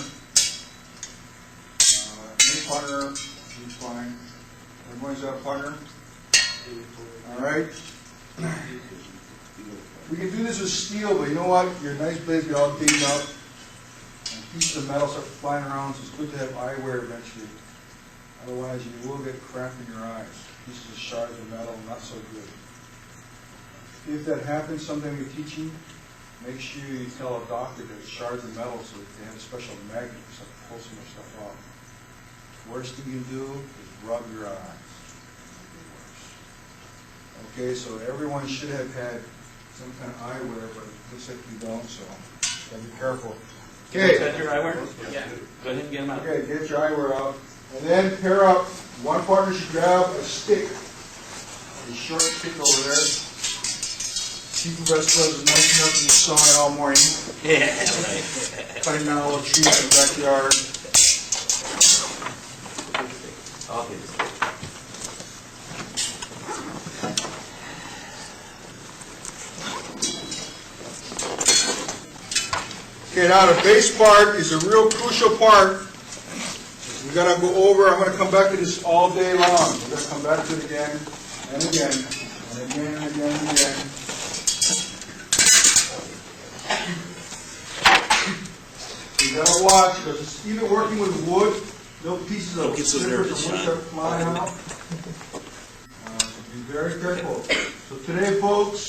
Any partner is fine. Everyone's got a partner? All right. We can do this with steel, but you know what? Your nice blades get all dinged up, and pieces of metal start flying around, so it's good to have eyewear eventually. Otherwise, you will get crap in your eyes. Pieces of shards of metal, not so good. If that happens sometime you're teaching, make sure you tell a doctor that it's shards of metal so that they have a special magnet so to pull some of the stuff off. Worst thing you can do is rub your eyes. Okay, so everyone should have had some kind of eyewear, but it looks like you don't, so gotta be careful. Okay. Is that your eyewear? Yeah. Go ahead and get them out. Okay, get your eyewear out. And then pair up. One partner should grab a stick. A short stick over there. Keep the rest of us nice enough to be sawing all morning. Yeah, right. Cutting down little trees in the backyard. I'll get this. Okay, now the base part is a real crucial part. We gotta go over. I'm gonna come back to this all day long. We're gonna come back to it again and again and again and again and again. You gotta watch because it's even working with wood, little pieces of Get some slippers nervous, and wood Sean. start flying out. So be very careful. So today, folks,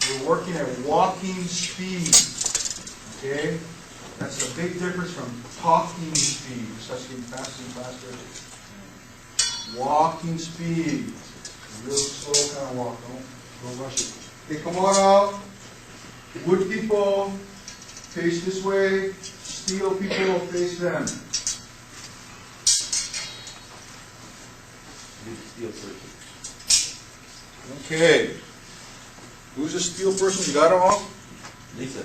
we're working at walking speed. Okay? That's a big difference from talking speed. It starts getting faster and faster. Walking speed. Real slow kind of walk. Don't rush it. Okay, come on out. Wood people, face this way. Steel people, face them. Steel person. Okay. Who's a steel person? You got them all? Lisa.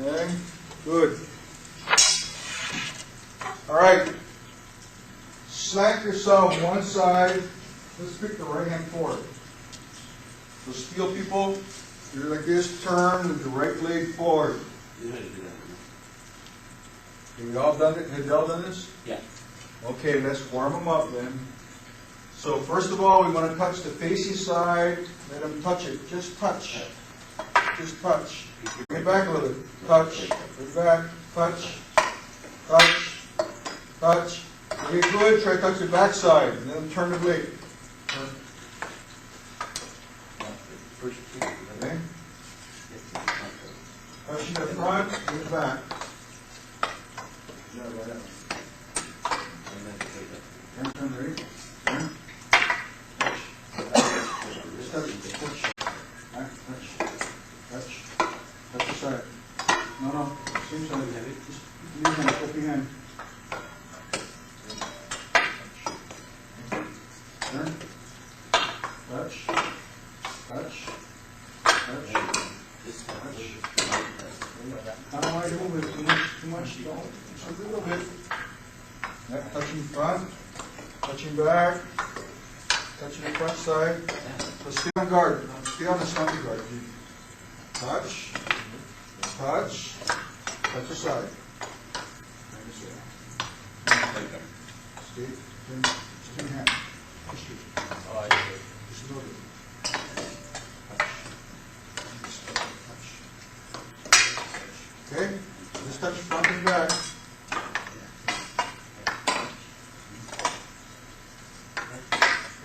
Okay, good. All right. Slant yourself one side. Let's pick the right hand forward. So steel people, you're like this, turn with the right blade forward. You know how to do that. Have we all done it? Have you all done this? Yeah. Okay, let's warm them up then. So first of all, we want to touch the facing side. Let them touch it. Just touch. Just touch. Bring it back a little bit. Touch. Bring it back. Touch. Touch. Touch. Okay, good. Try to touch the back side. And then turn the blade. Turn. Okay. Touching the front and the back. Yeah, right out. Turn, ready? Turn. Touch. Just touch. Touch. Back. Touch. Touch. Touch the side. No. Same side. Just leave your hand. Flip your hand. Turn. Touch. Touch. Touch. Touch. I don't want to move it too much. Don't. Just a little bit. Touching front. Touching back, touching the front side. So stay on guard. Stay on the stunty guard. Touch, touch, touch the side. Stay, just in hand. Push it. Oh, I see. Just a little bit. Okay, let's touch front and back.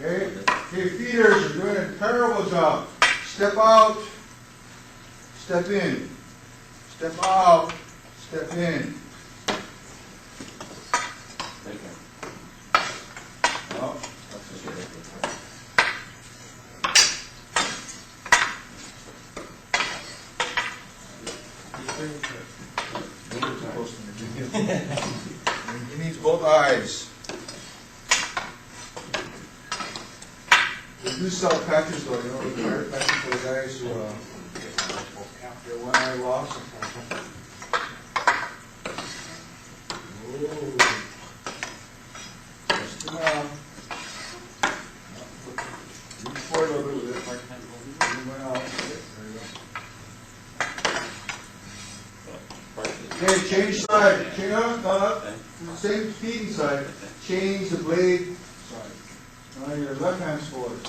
Okay, hey feeders, you're doing a terrible job. Step out, step in. Step out, step in. Oh, that's okay. He needs both eyes. We do sell patches though, you know, the fire patches for the guys who get one eye lost. Whoa. Just enough. Reach forward a little bit with it. Bring one out. There you go. Okay, change side. Change up. Same feeding side. Change the blade side. Now your left hand's forward.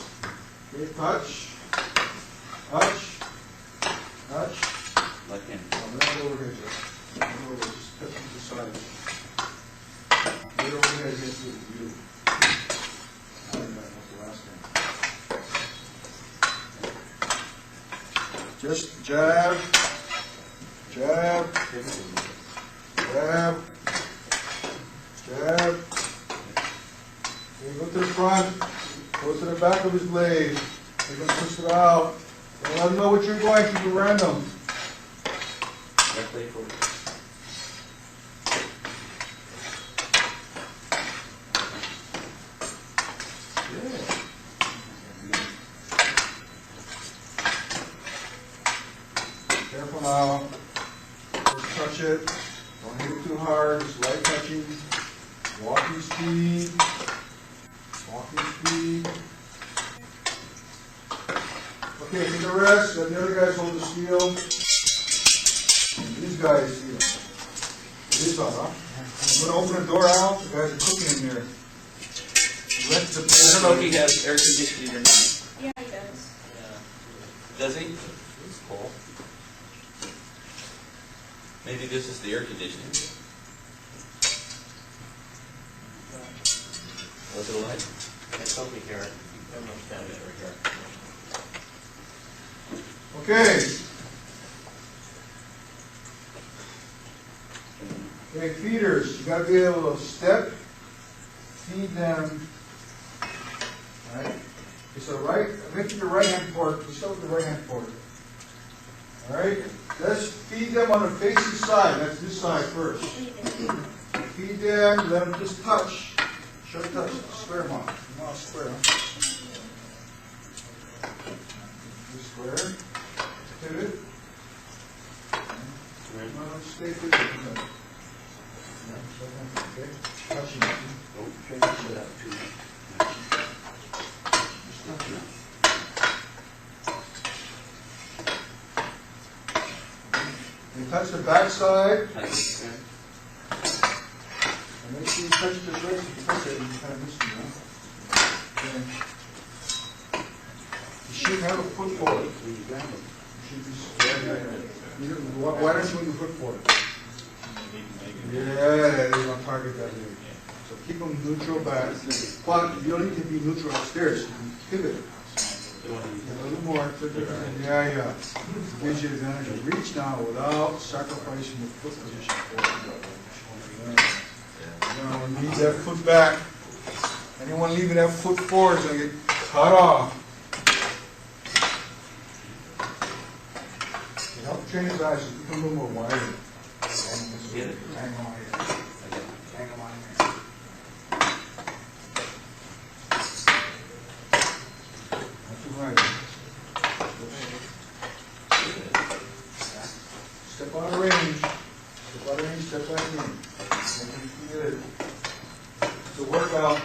Okay, touch. Touch. Touch. Left hand. Right over here, Jeff. Right over here. Just touch the side. Right over here against you. I think that was the last thing. Just jab. Jab. Jab. Jab. Okay, go to the front. Go to the back of his blade. You're going to push it out. Don't let him know what you're going to do random. Left blade forward. Careful now. Just touch it. Don't hit it too hard. Just light touching. Walking speed. Walking speed. Okay, take the rest. Let the other guys hold the steel. And these guys, you know, this one, huh? I'm going to open the door out. The guys are cooking in here. Let the I don't know if he has air conditioning or not. Yeah, he does. Does he? That's cool. Maybe this is the air conditioning. What's it like? It's over here. You don't understand it over here. Okay. Okay, feeders, you gotta be able to step, feed them. Alright? Okay, so make your right hand forward. We start with the right hand forward. Alright? Let's feed them on the facing side. That's this side first. Feed them, let them just touch. Short touch. Square them off. Come on, square them. Square. Pivot. No, stay pivot. Okay. Touching. Don't change it up too much. Just touch it. You touch the back side. And make sure you touch the wrist. If you touch it, you kind of miss it, okay. You should have a foot forward when you bend them. You should be why don't you move your foot forward? Yeah, they don't target that area. So keep them neutral back. But you don't need to be neutral upstairs. You can pivot. A little more. Yeah. Gives you the advantage of reach down without sacrificing the foot position. You need that foot back. Anyone leaving that foot forward is going to get cut off. You help train his eyes to become a little more wider. Get it? Hang on here. Hang on here. Not too high. Step out of range. Step out of range, step back in. It's a workout.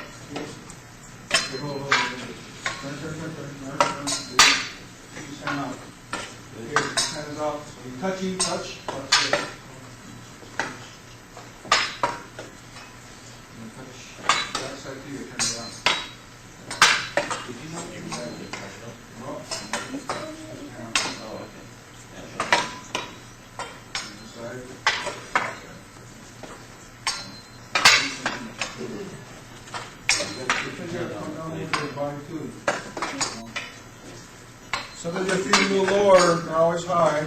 Hand out. Here, hands out. So you touch, touch. Here. And touch that side too, turn it down. Did you know you were going to touch it up? No. Oh, okay. This side. Sometimes you're feeling a little lower, not always high.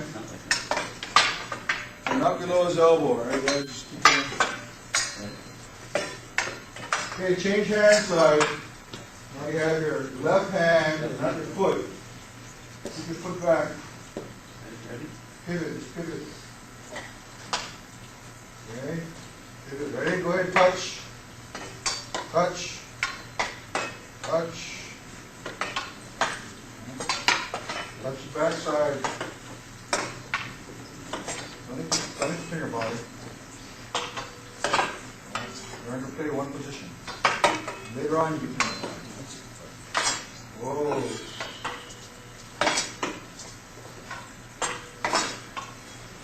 And not below his elbow, right? Yeah, just keep it. Okay, change hand side. Now you have your left hand, not your foot. Keep your foot back. Pivot, just pivot. Okay, pivot. Ready? Go ahead, touch. Touch. Touch. Touch the back side. Don't think your body. Learn to play one position. Later on, you can turn your body. Whoa.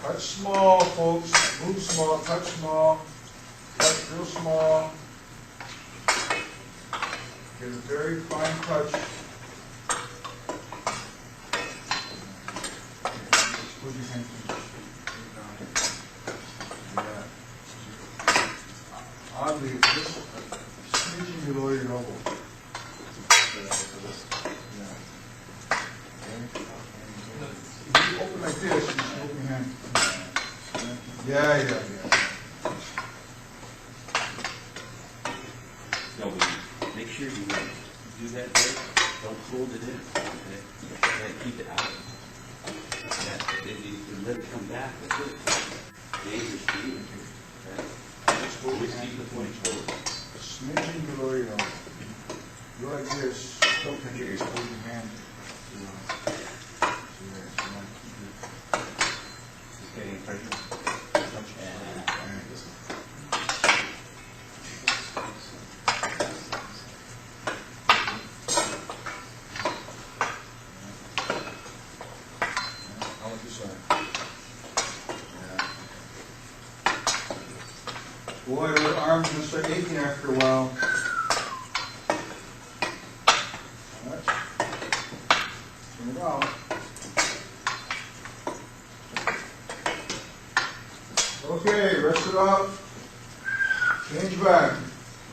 Touch small, folks. Move small, touch small. Touch real small. Get a very fine touch. Put your hand oddly, just smidging below your elbow. If you open like this, you should open your hand. Yeah. No, but make sure you do that there. Don't hold it in. Okay? You gotta keep it out. Yeah, then you let it come back. That's it. Dangerous to you. Okay? Always keep the point forward. Smidging below your elbow. Go like this. Don't forget your holding hand. Getting pressure. Boy, our arms will start aching after a while. Turn it out. Okay, rest it out. Change back.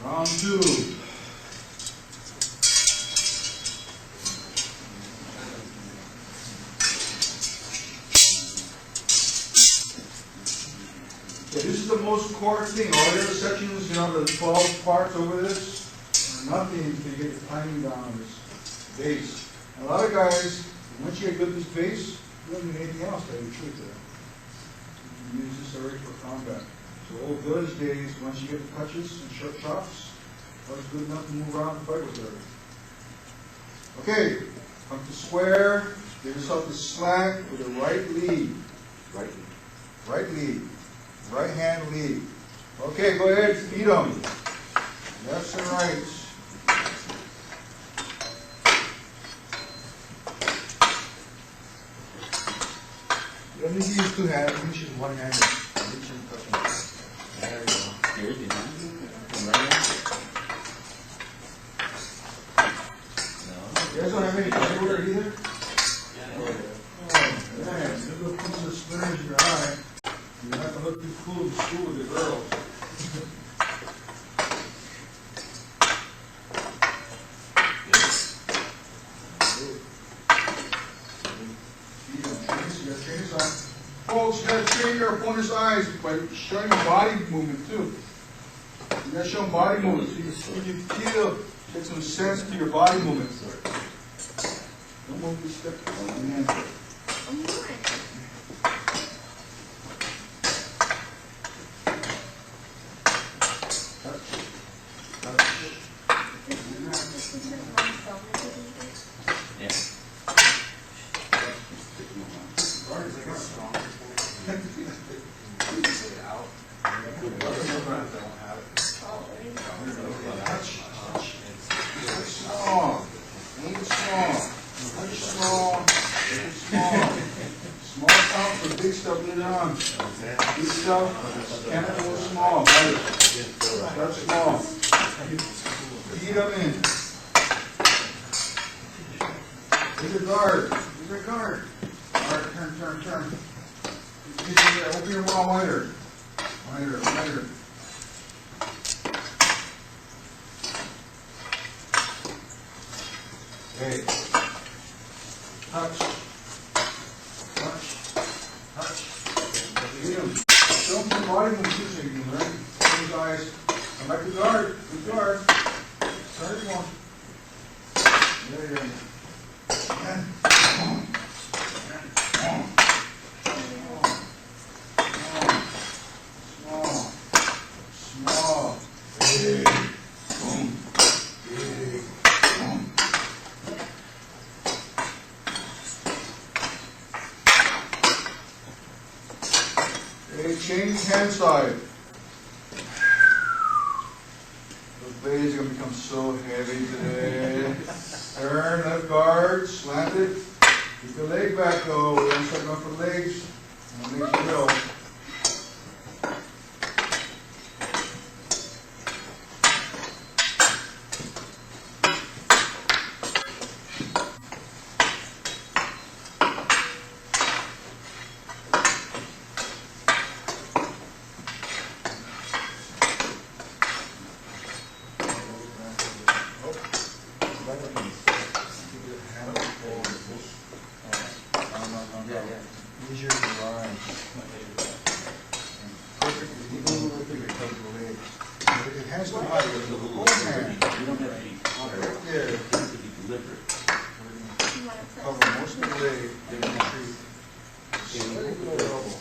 Round 2. Okay, this is the most core thing. All the other sections, the 12 parts over this, are nothing until you get the timing down on this base. And a lot of guys, once you get good at this base, you don't need anything else to retreat to. You can use this already for combat. So old village days, once you get the touches and short chops, that was good enough to move around and fight with her. Okay, come to square. Give yourself the slack with the right lead. Right lead. Right hand lead. Okay, go ahead, feed them. Left and right. You don't need to use 2 hands, you can use 1 hand. There you go. Here, you know? You guys don't have any plywood either? Yeah. Oh, man, look at the splinters in your eye. You have to look too cool to school with the girls. Folks, you gotta train your opponent's eyes by showing body movement too. You gotta show them body movement. So when you feel, get some sense to your body movement. Don't move your step. Small. Small count for big stuff later on. Big stuff, can't go small. Start small. Feed them in. Here's a guard. Here's a guard. Guard, turn. Open your mouth wider. Wider. Okay. Touch. Feed him. Show him some body movement, so you can learn. Open his eyes. Come back to guard. Good guard. Start one. There you go. And small. Big. Boom. Big. Boom. Okay, change hand side. Those blades are going to become so heavy today. Turn, left guard, slant it. Keep the leg back though. We don't start going for legs. And legs you go. Easier to rise. Perfect. It has to be high with the whole hand. You don't have to be Right there. You have to be deliberate. Cover most of the leg. Then you treat. Slightly below the elbow.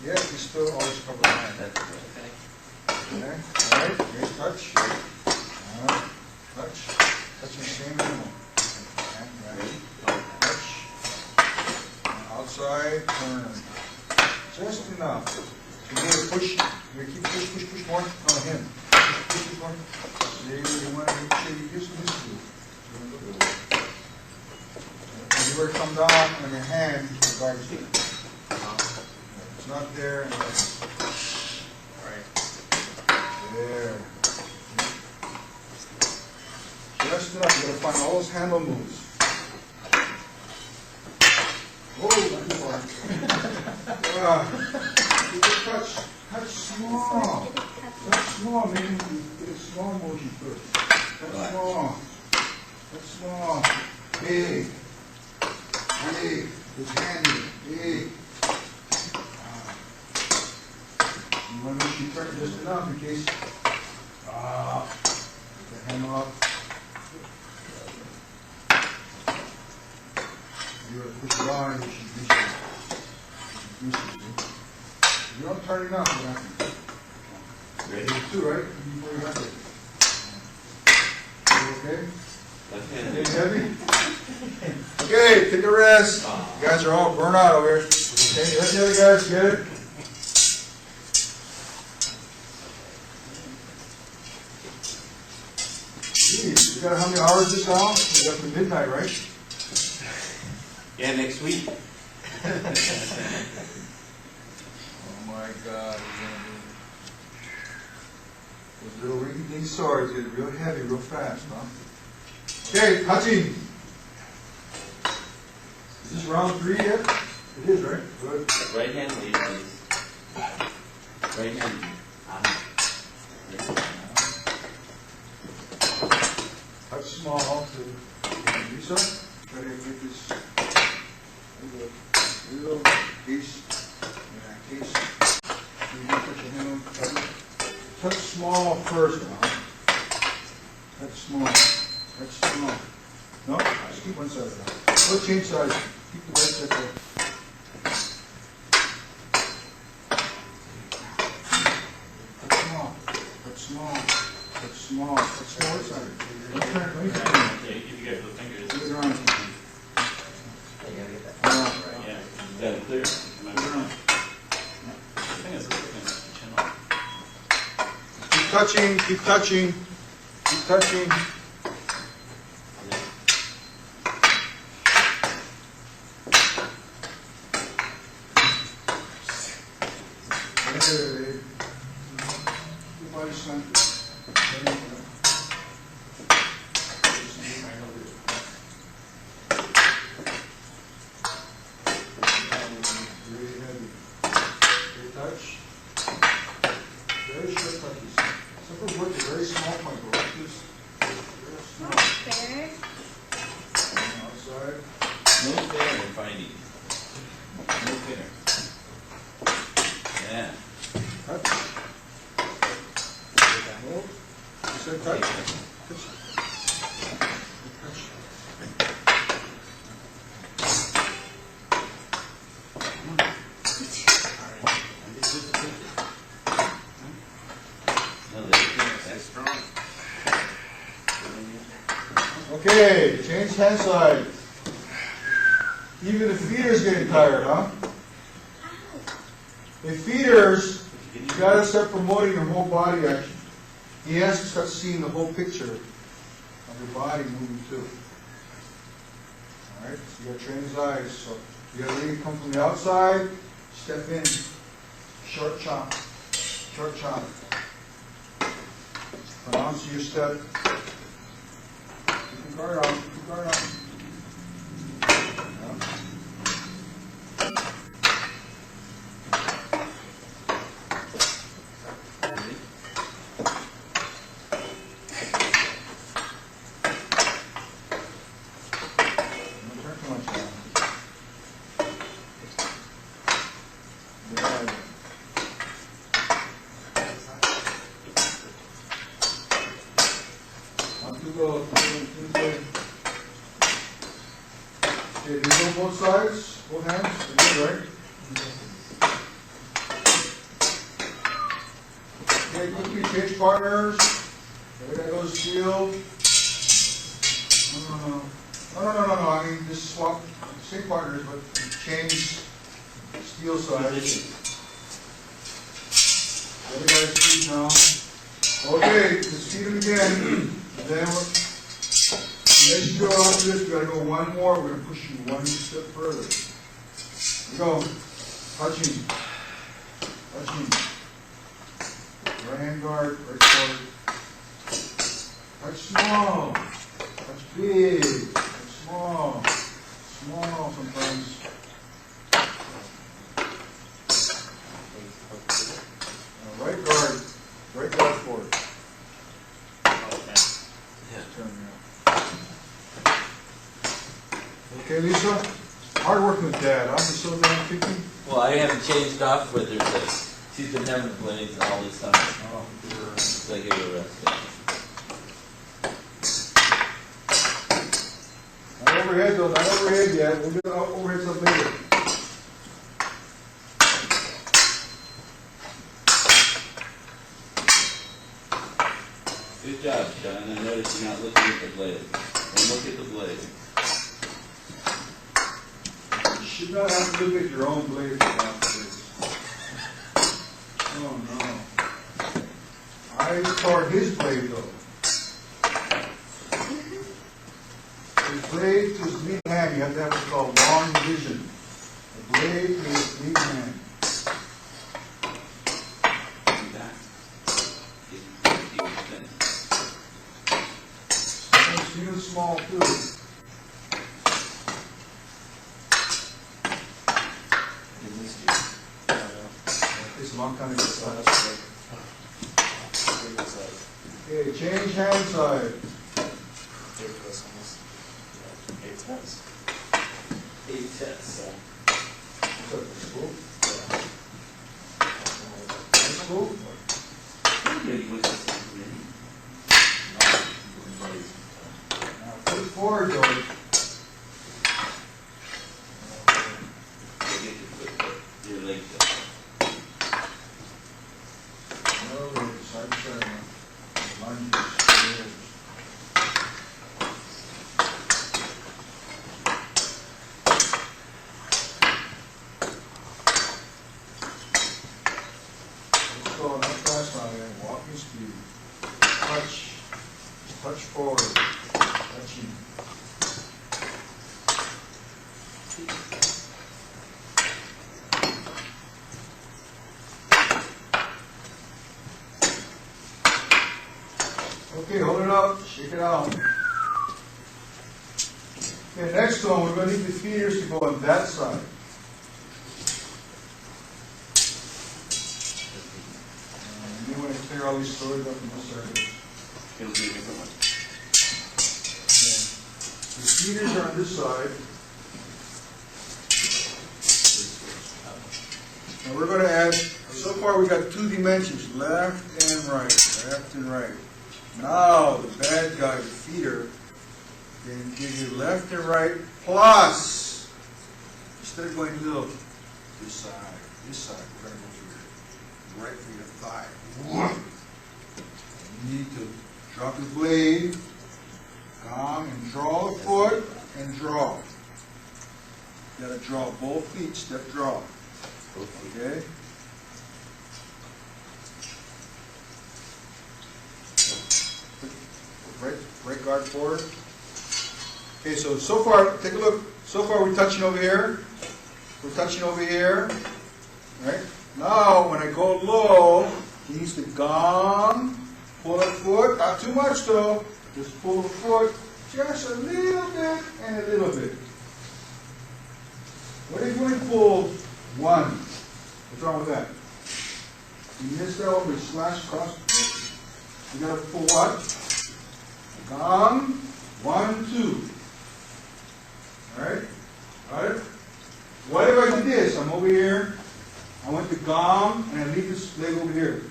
Yes, you still always cover the hand. That's okay. Okay. Alright. Here's touch. Alright. Touch. Touch the same animal. Ready? Touch. Outside, turn. Just enough. So you're going to push, you're going to keep push more on him. Push more. See, you want to make sure you just miss you. When you were to come down on your hand, the guard is there. It's not there. Right. There. Just enough. You're going to find all those handle moves. Whoa, not too far. Keep it touch small. Touch small, maybe get a small motion first. Touch small. Big. It's handy. Big. You want to make sure you turn just enough in case. Get the hand off. You want to push it on, you should grease it. If you don't turn it enough, you're not going to. Ready? Two, right? Before you have it. Okay? Left hand. Getting heavy? Okay, take a rest. You guys are all burnt out over here. Okay, let the other guys get it. Jeez, you got how many hours this now? You got to midnight, right? Yeah, next week. Oh my God, those little rinky-dink swords get real heavy real fast, huh? Okay, touching. Is this round 3 yet? It is, right? Good. Right hand lead, please. Right hand. Touch small too. Lisa, try to get this little piece. Yeah, case. You can put your hand on. Touch small first, huh? Touch small. Touch small. No, just keep one side of that. Don't change sides. Keep the right side there. Touch small. Touch small. Touch small. Touch small side. Let me turn. Let me turn. If you guys will think it is. Put it around. Yeah. Got it clear? I think it's the chin off. Keep touching, keep touching, keep touching. Good. Your body slanted. Really heavy. Your touch. Very short touches. Some of work is very small, Michael. Like this. Very small. Fair. Outside. No fair in fighting. No fair. Yeah. Touch. Hold. You said touch. Touch. No, that's strong. Okay, change hand side. Even the feeder's getting tired, huh? The feeders, you gotta start promoting your whole body action. He has to start seeing the whole picture of your body moving too. Alright, so you gotta train his eyes. So you gotta really come from the outside, step in, short chop, short chop. Pronounce your step. Keep your guard on, keep your guard on. Okay, do you go both sides, both hands? You're good, right? Okay, quickly change partners. There that goes field. No. I mean, just swap, same partners, but change steel sides. Other guy's feet now. Okay, let's feed him again. And then as you go after this, we gotta go one more. We're gonna push you one step further. Here we go. Touching. Touching. Right hand guard, right forward. Touch small. Touch big. Touch small. Small sometimes. Right guard. Right guard forward. Turn now. Okay, Lisa? Hard working with Dad. I'm just so damn picky. Well, I haven't changed off with her since she's been having blades all this time. Oh, So I give her a rest. not overhead though, not overhead yet. We'll get overhead stuff later. Good job, Chun. I noticed you're not looking at the blade. Don't look at the blade. You should not have to look at your own blade afterwards. Oh no. I record his blade though. His blade to his lead hand, you have to have what's called long vision. The blade to his lead hand. See that? Sometimes even small too. It's a long time to get started. Okay, change hand side. Eight tests. What's up, school? School? Now, push forward, George. Your leg. No, side to side now. Lunges. Let's go, not fast now, man. Walking speed. Touch. Touch forward. Touching. Okay, hold it up, shake it out. Okay, next one, we're going to need the feeders to go on that side. And you want to clear all these storage up in this area. It'll be a different one. The feeders are on this side. And we're going to add, so far we got 2 dimensions, left and right, left and right. Now the bad guy, the feeder, can give you left and right plus, instead of going a little this side, we're going to go through here, right through your thigh. You need to drop the blade, gong, and draw the foot, and draw. You got to draw both feet, step draw. Okay? Break guard forward. Okay, so far, take a look. So far we're touching over here. We're touching over here. Right? Now, when I go low, he needs to gong, pull that foot. Not too much though. Just pull the foot just a little bit and a little bit. What if you only pull 1? What's wrong with that? You miss that one, we slash across. You gotta pull what? Gong, 1, 2. Alright? Alright? What if I do this? I'm over here. I went to gong and I leave this leg over here.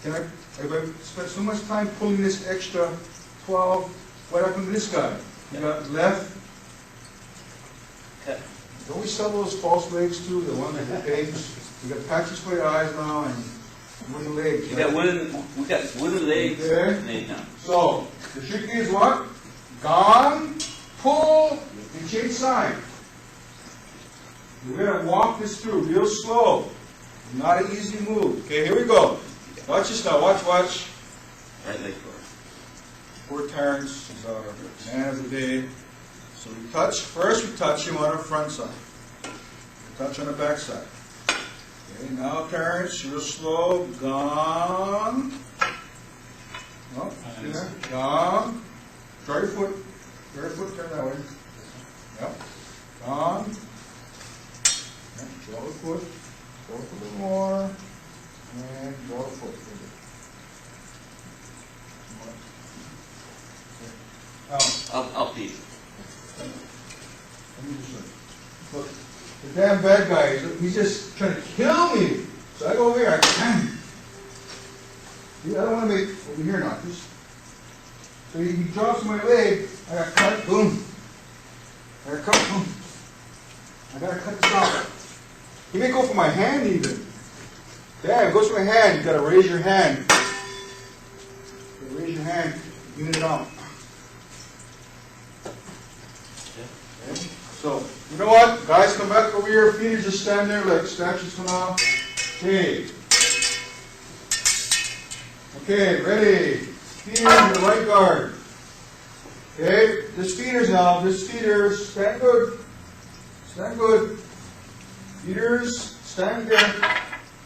If I spend so much time pulling this extra 12, what happened to this guy? You got left. Don't we sell those false legs too? The one that the pigs? We got patches for your eyes now and wooden legs. We got wooden legs. Okay. Made now. So the trick is what? Gong, pull, and change side. We're gonna walk this through real slow. Not an easy move. Okay, here we go. Watch this now. Watch. Right leg forward. Poor Terrence is our man of the day. So we touch, first we touch him on our front side. We touch on the back side. Okay, now Terrence, real slow, gong. Oh, see that? Gong. Try your foot. Turn that way. Yep. Gong. Yep. Draw the foot. Draw it a little more. And draw the foot. I'll feed. Look, the damn bad guy, he's just trying to kill me. So I go over here, I don't want to make over here now. So he drops my leg, I got cut, boom. I got cut, boom. I gotta cut this off. He may go for my hand even. Damn, it goes for my hand. You gotta raise your hand. You gotta raise your hand, even it out. Okay. So, you know what? Guys, come back over here. Feet just stand there like statues for now. Okay. Okay, ready. Feeders in the right guard. Okay, just feeders now. Just feeders. Stand good. Stand good. Feeders, stand there.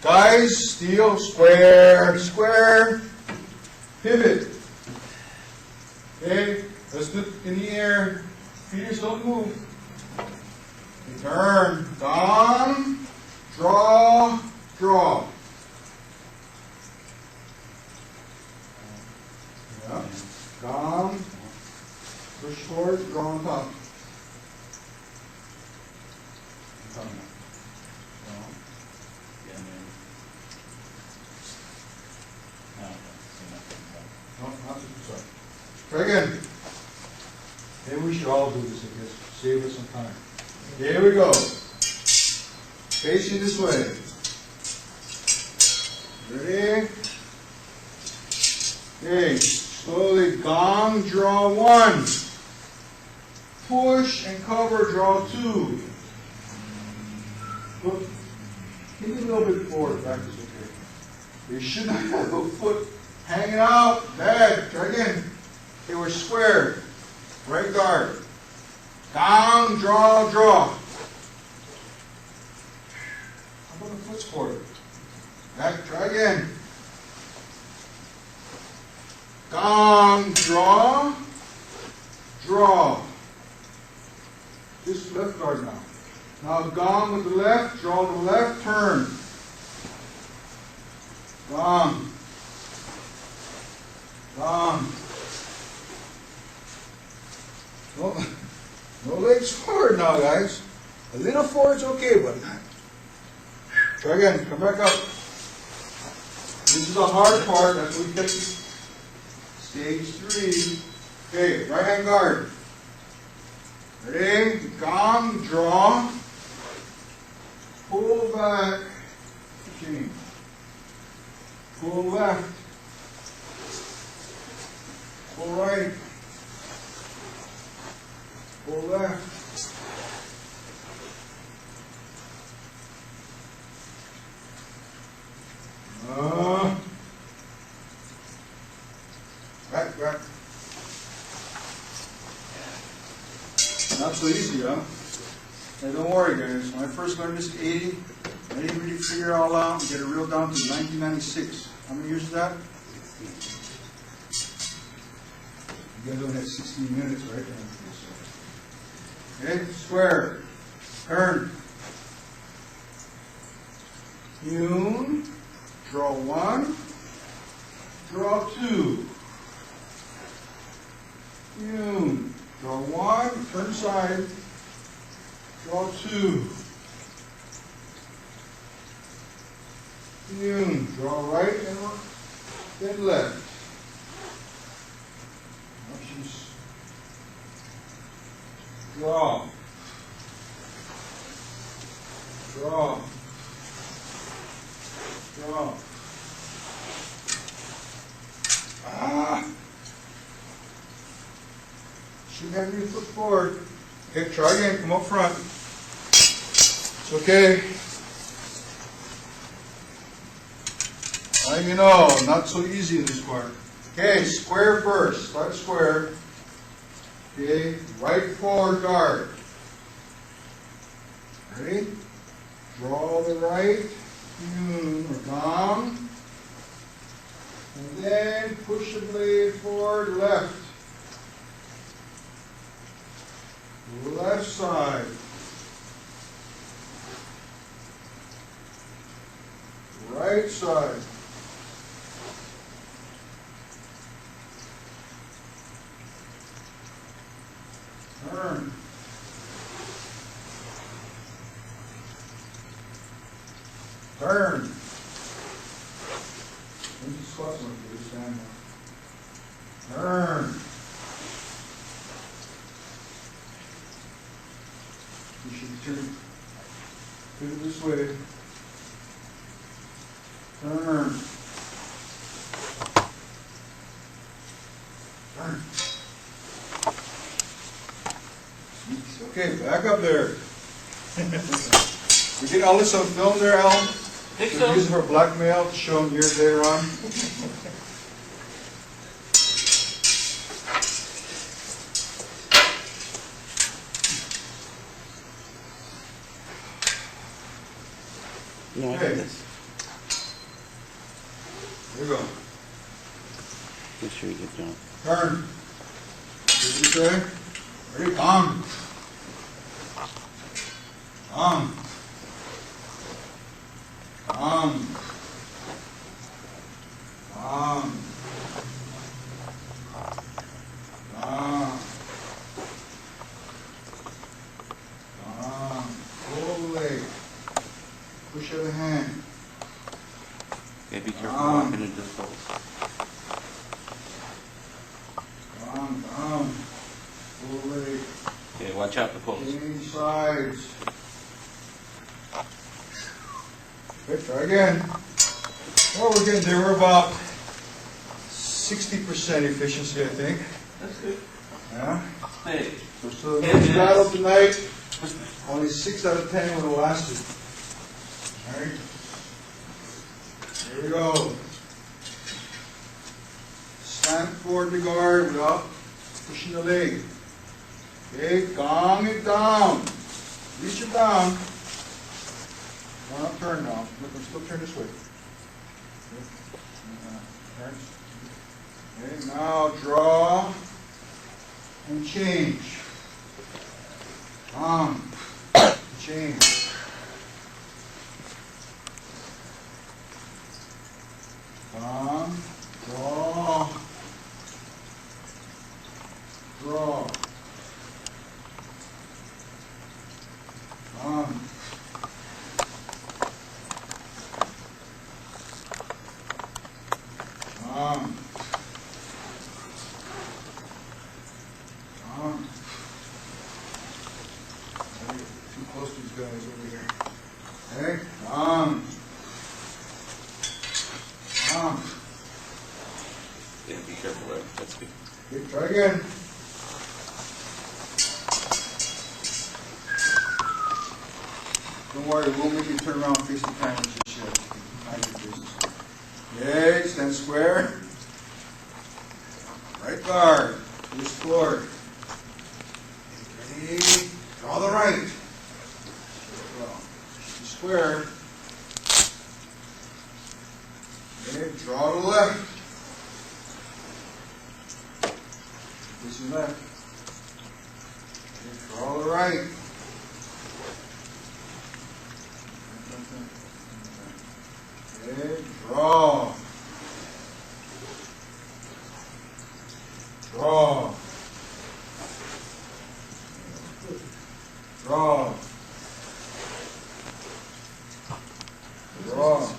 Guys, steal, square, square. Pivot. Okay, let's look in the air. Feeders don't move. Turn, down, draw, draw. Yeah, down, push forward, draw on top. No, not too sorry. Try again. Maybe we should all do this, I guess. Save us some time. Here we go. Facing this way. Ready? Okay, slowly gong, draw 1. Push and cover, draw 2. Look, give me a little bit forward, practice, okay. You should not have a foot hanging out. Bad. Try again. Okay, we're square. Right guard. Down, draw, draw. How about the foot square? Back, try again. Gong, draw, draw. This left guard now. Now gong with the left, draw the left, turn. Gong. Gong. No legs forward now, guys. A little forward's okay, but try again. Come back up. This is the hard part. That's what we get. Stage 3. Okay, right hand guard. Ready? Gong, draw. Pull back. Change. Pull left. Pull right. Pull left. Back. Not so easy, huh? Hey, don't worry, guys. When I first learned this 80, I didn't really figure it all out and get it real down to 1996. How many years is that? You guys only had 16 minutes, right? Okay, square. Turn. Chun. Draw 1. Draw 2. Chun. Draw 1. Turn side. Draw 2. Chun. Draw right and then left. Options. Draw. Draw. Draw. Should have your foot forward. Okay, try again. Come up front. It's okay. You know, not so easy in this part. Okay, square first. Start square. Okay, right forward guard. Ready? Draw the right. Or gong. And then push the blade forward left. Left side. Right side. Turn. Turn. When's the squats like this? Stand up. Turn. You should turn it this way. Turn. Turn. Okay, back up there. We get all this on film there, Alan? Think So so? use it for blackmail to show them years later on. No, I Okay. got this. There you go. Make sure you get down. Turn. What did you say? Ready? On. On. On. On. On. On. Pull the leg. Push of the hand. Okay, be careful On. walking into the poles. On. Pull the leg. Okay, watch out the poles. Change sides. Okay, try again. Well, we're getting there. We're about 60% efficiency, I think. That's good. Yeah. Hey, So the next battle tonight, only 6 out of 10 would have lasted. All right. Here we go. Slant forward the guard without pushing the leg. Okay, gong it down. Reach it down. No, not turn now. Look, I'm still turn this way. Okay. Turn. Okay, now draw and change. Change. Draw. Draw. Too close to these guys over here. Okay, Yeah, be careful there. That's good. okay, try again. Don't worry, we'll make you turn around and face the camera just yet. Mind your business. Okay, stand square. Right guard. Twist forward. Ready? Draw the right. Square. Okay, draw the left. This is left. Okay, draw the right. Okay, draw. Draw. Draw. Draw.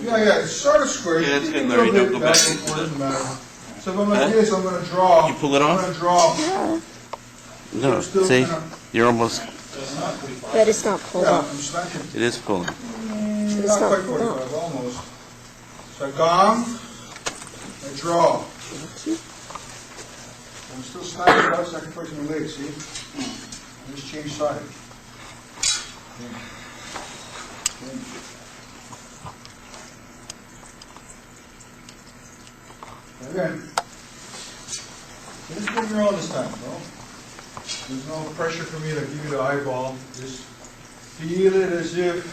Yeah, it's sort of square. Yeah, it's You good, can Larry. tilt it Don't go back and into forth, the- doesn't matter. So if I'm like this, I'm going to draw. You pull it off? I'm going to draw. No, Still see, kinda- you're almost, But it's not pulled Yeah, up. I'm slacking. it is pulling. It's Not not quite pulled up. 45, almost. So I gong, I draw. I'm still slacking, but I'm sacrificing my legs, see? I just change side. Okay. Okay. Again. Just bring your own this time, bro. There's no pressure for me to give you the eyeball. Just feel it as if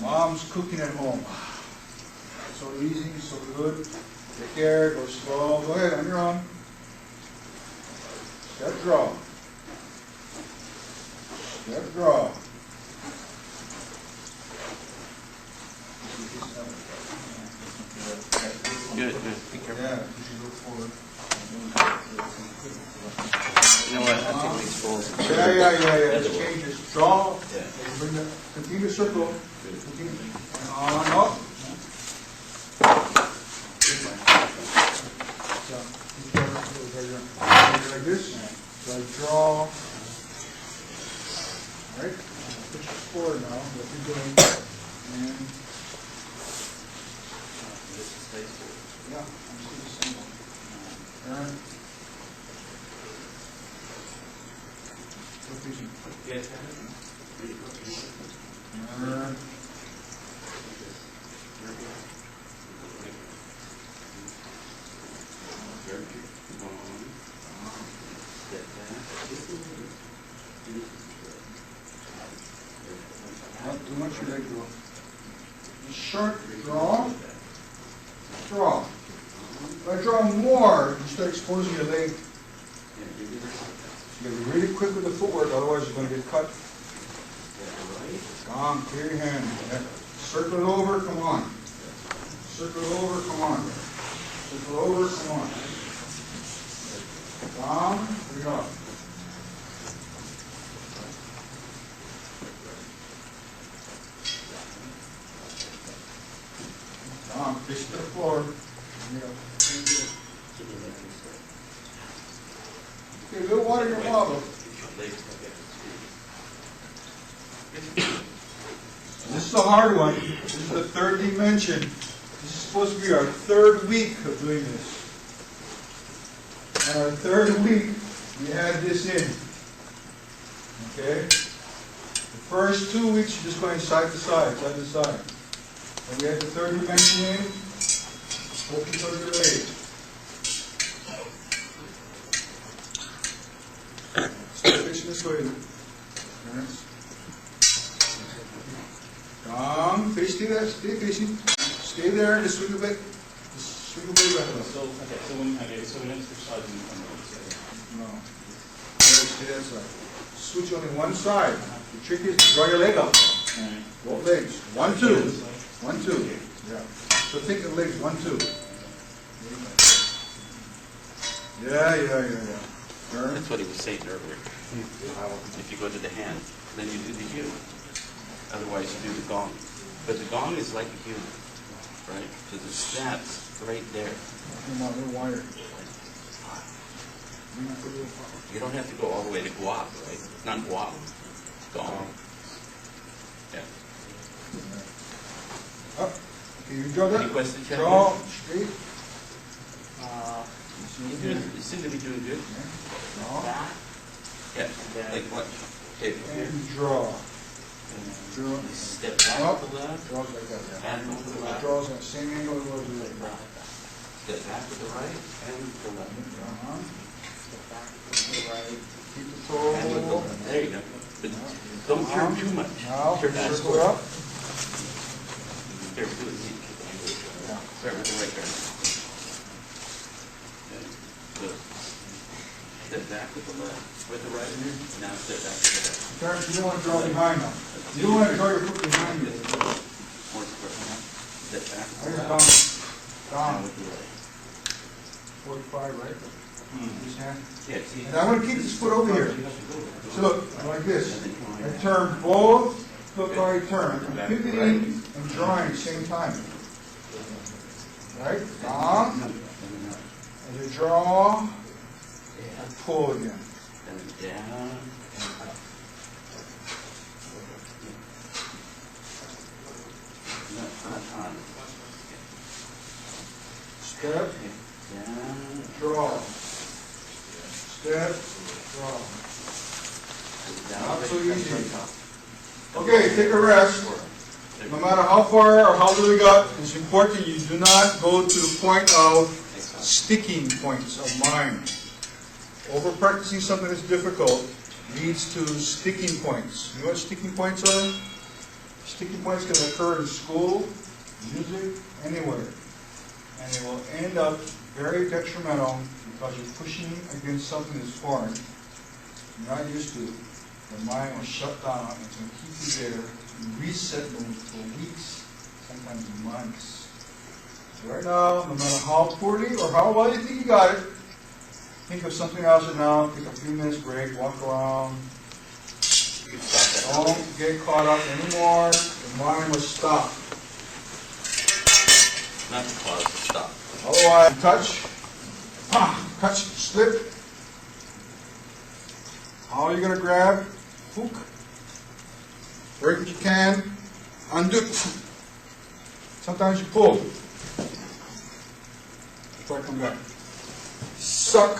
mom's cooking at home. So easy, so good. Take care, go slow. Go ahead, on your own. Step draw. Step draw. Good, good. Be careful. Yeah, you should look forward. You know what? I think these balls. Yeah. It changes. Draw. Yeah. Bring the, continue to circle. Continue. And on, up. So, like this. So I draw. Alright? Put your forward now, what you're doing. And yeah, I'm still the same one. Turn. Turn. Not too much your leg draw. Short draw. Draw. If I draw more, you start exposing your leg. You gotta be really quick with the footwork, otherwise you're gonna get cut. Come on, clear your hand. Yeah. Circle it over, come on. Circle it over, come on. Circle it over, come on. Down, bring it up. Down, face to the floor. Bring it up. Okay, a little water in your mouth. This is a hard one. This is the third dimension. This is supposed to be our third week of doing this. And our third week, we had this in. Okay? The first 2 weeks, you're just going side to side, side to side. And we had the third dimension in. Focus on your leg. Start facing this way. Parents. Come, face, stay there, stay facing. Stay there, just swing a bit. Just Swing away right now. So when exercising, No. Stay that side. Switch only one side. The trick is to draw your leg up. Both legs. 1, 2. 1, 2. Yeah. So think of legs. 1, 2. Yeah. Turn. That's what he was saying earlier. If you go to the hand, then you do the U. Otherwise, you do the gong. But the gong is like a U, right? So the snap's right there. Come on, little wire. You don't have to go all the way to guap, right? Not guap. Gong. Yeah. Up. Can you draw that? Any questions, Chun? Draw straight. You seem to be doing good. Draw. Yeah. Like what? Okay. And draw. Draw. Step back Up. to the left. Draws like that. Yeah. And move to the left. Draws that same angle as well. Step back to the right and to the left. Step back to the right. Keep the And with toe. the, there you go. But don't turn too much. Now, Turn that circle up. There, do it. Yeah. Start with the right turn. Okay. Good. Step back with the left. With the right. Now step back with the left. Turn, you don't want to draw behind now. You don't want to draw your foot behind you. More square. Step back with the There you left. go. Now Down. with the right. 45, right? This hand. Yeah, see? And I'm going to keep this foot over here. So look, like this. I turn both foot by turn. I'm pivoting and drawing at the same time. Right? Down. As you draw, and pull again. And down. Not on. Step, Down. draw. Step, draw. Down. Not so easy. Okay, take a rest. No matter how far or how little you got, it's important you do not go to the point of sticking points of mind. Over practicing something that's difficult leads to sticking points. You know what sticking points are? Sticking points can occur in school, music, anywhere. And it will end up very detrimental because you're pushing against something that's foreign, you're not used to. The mind will shut down and it's going to keep you there in reset mode for weeks, sometimes months. So right now, no matter how poorly or how well you think you got it, think of something else right now, take a few minutes break, walk around. You can stop that. Don't get caught up anymore. The mind will stop. Not to pause, stop. Otherwise, touch, slip. How are you going to grab? Hook. Break what you can. Undo. Sometimes you pull. Before I come back. Suck,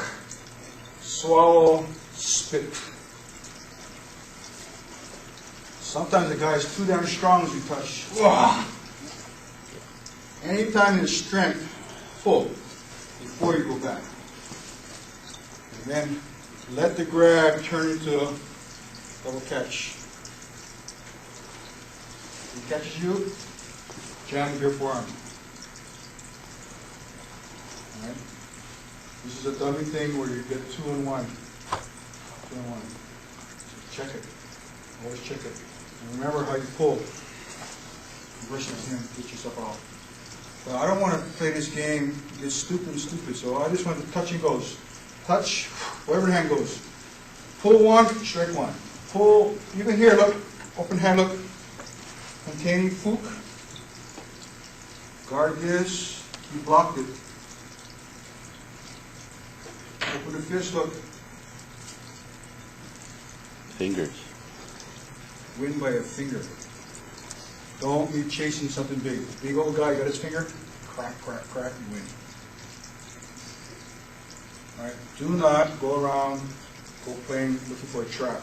swallow, spit. Sometimes the guy is too damn strong as you touch. Wah! Anytime in strength, pull before you go back. And then let the grab turn into a double catch. If he catches you, jam with your forearm. All right? This is a dummy thing where you get 2 in 1. 2 in 1. Check it. Always check it. And remember how you pull. Versus him, get yourself out. But I don't want to play this game, get stupid, so I just want to touch and goes. Touch, wherever the hand goes. Pull 1, strike 1. Pull, even here, look, open hand, look. Containing fook. Guard this, you blocked it. Open the fist, look. Fingers. Win by a finger. Don't be chasing something big. Big old guy got his finger, crack, crack, crack, and win. All right. Do not go around, go playing, looking for a trap.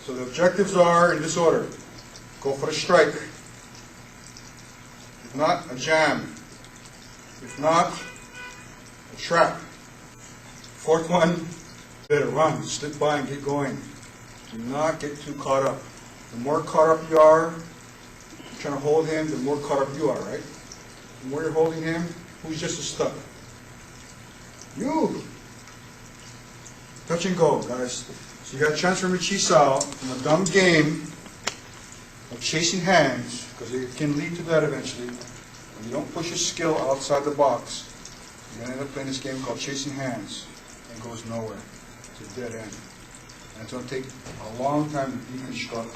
So the objectives are in this order. Go for the strike. If not, a jam. If not, a trap. Fourth one, better run, slip by and get going. Do not get too caught up. The more caught up you are, trying to hold him, the more caught up you are, right? The more you're holding him, who's just as stuck. You. Touch and go, guys. So you got to transform your chi sao from a dumb game of chasing hands, because it can lead to that eventually. When you don't push your skill outside the box, you're going to end up playing this game called chasing hands, and it goes nowhere. It's a dead end. And it's going to take a long time to deconstruct.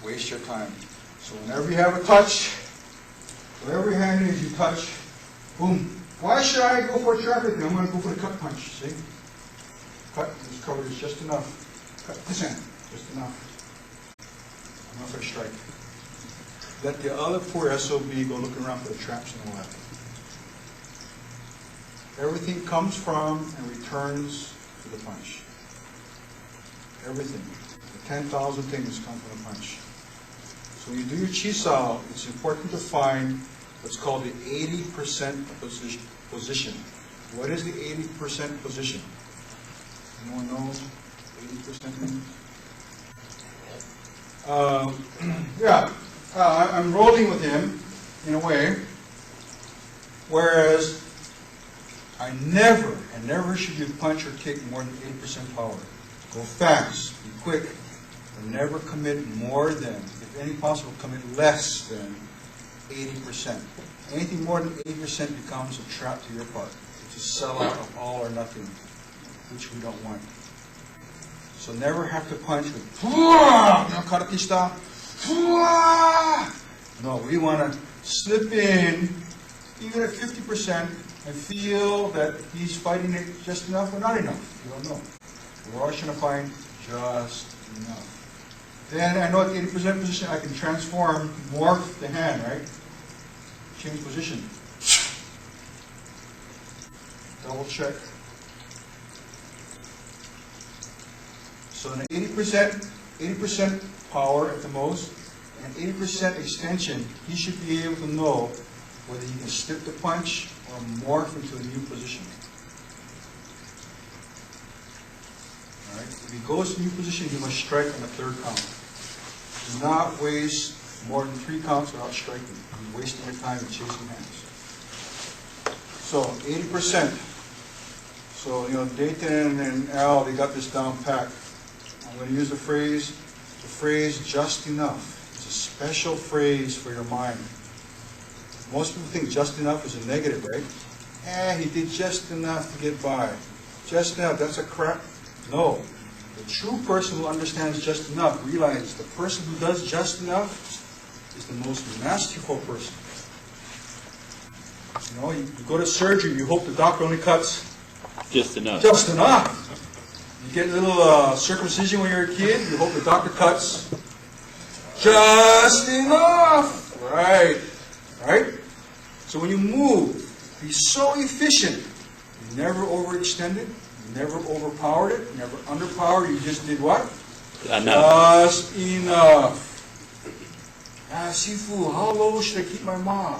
Waste your time. So whenever you have a touch, wherever your hand is, you touch, boom. Why should I go for a traffic? I'm going to go for the cut punch, see? Cut, this cover is just enough. Cut this hand, just enough. Enough for a strike. Let the other poor SOB go looking around for the traps on the left. Everything comes from and returns to the punch. Everything. The 10,000 things come from the punch. So when you do your chi sao, it's important to find what's called the 80% position. What is the 80% position? Anyone knows 80% means? I'm rolling with him in a way, whereas I never should you punch or kick more than 80% power. Go fast, be quick, but never commit more than, if any possible, commit less than 80%. Anything more than 80% becomes a trap to your part. It's a sellout of all or nothing, which we don't want. So never have to punch with karate style. No, we want to slip in, even at 50%, and feel that he's fighting it just enough or not enough. You don't know. We're always trying to find just enough. Then I know at the 80% position I can transform, morph the hand, right? Change position. Double check. So in 80% power at the most, and 80% extension, he should be able to know whether he can slip the punch or morph into a new position. All right? If he goes to a new position, he must strike on the third count. Do not waste more than 3 counts without striking. You're wasting your time and chasing hands. So 80%. So, Dayton and Al, they got this down pat. I'm going to use the phrase just enough. It's a special phrase for your mind. Most people think just enough is a negative, right? He did just enough to get by. Just enough, that's a crap. No. The true person who understands just enough realizes the person who does just enough is the most masterful person. You go to surgery, you hope the doctor only cuts Just enough. just enough. You get a little circumcision when you're a kid, you hope the doctor cuts just enough. Right. Right? So when you move, be so efficient. You never overextended, you never overpowered it, you never underpowered, you just did what? Enough. Just enough. Sifu, how low should I keep my ma?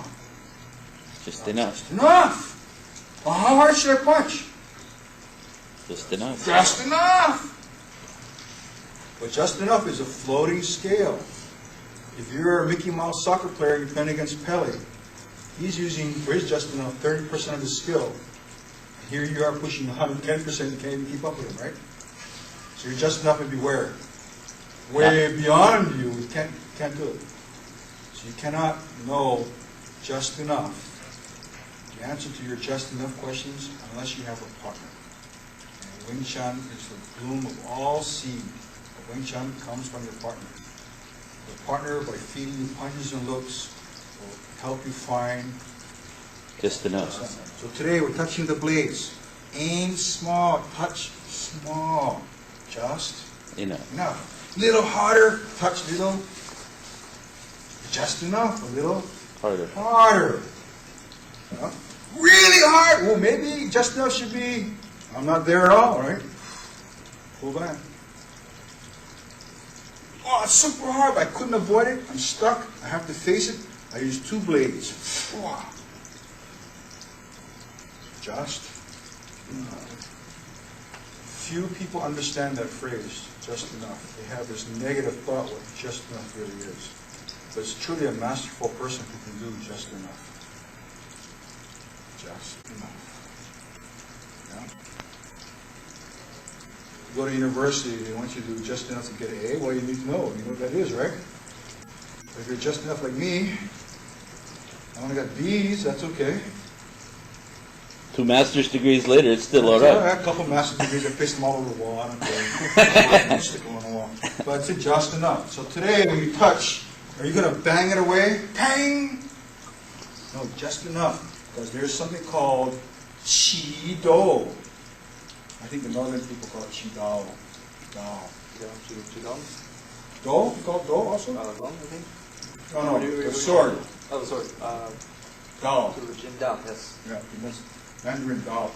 Just enough. Just enough. Well, how hard should I punch? Just enough. Just enough. But just enough is a floating scale. If you're a Mickey Mouse soccer player and you're playing against Pele, he's using, for his just enough, 30% of his skill. Here you are pushing 110%, you can't even keep up with him, right? So you're just enough and beware. Way beyond you, you can't do it. So you cannot know just enough. The answer to your just enough questions unless you have a partner. And Wing Chun is the bloom of all seed. Wing Chun comes from your partner. The partner, by feeding you punches and looks, will help you find Just enough. So today we're touching the blades. Aim small, touch small. Just Enough. enough. Little harder, touch little. Just enough. A little Harder. harder. Really hard. Well, maybe just enough should be, I'm not there at all, right? Pull back. Oh, it's super hard, but I couldn't avoid it. I'm stuck. I have to face it. I use 2 blades. Just enough. Few people understand that phrase, just enough. They have this negative thought what just enough really is. But it's truly a masterful person who can do just enough. Just enough. Yeah? You go to university, they want you to do just enough to get an A. Well, you need to know. You know what that is, right? But if you're just enough like me, I only got B's, that's okay. 2 master's degrees later, it's still all I right. had a couple master's degrees, I pasted them all over the wall. I don't care. Stick them on the wall. But it's just enough. So today, when you touch, are you going to bang it away? Bang! No, just enough. Because there's something called Chi-Do. I think the northern people call it Chi-Do. Do? You call it Do also? Long, I think. No, the sword. Oh, sorry. Do. To Jin Dao, yes. Yeah, that's Mandarin Do.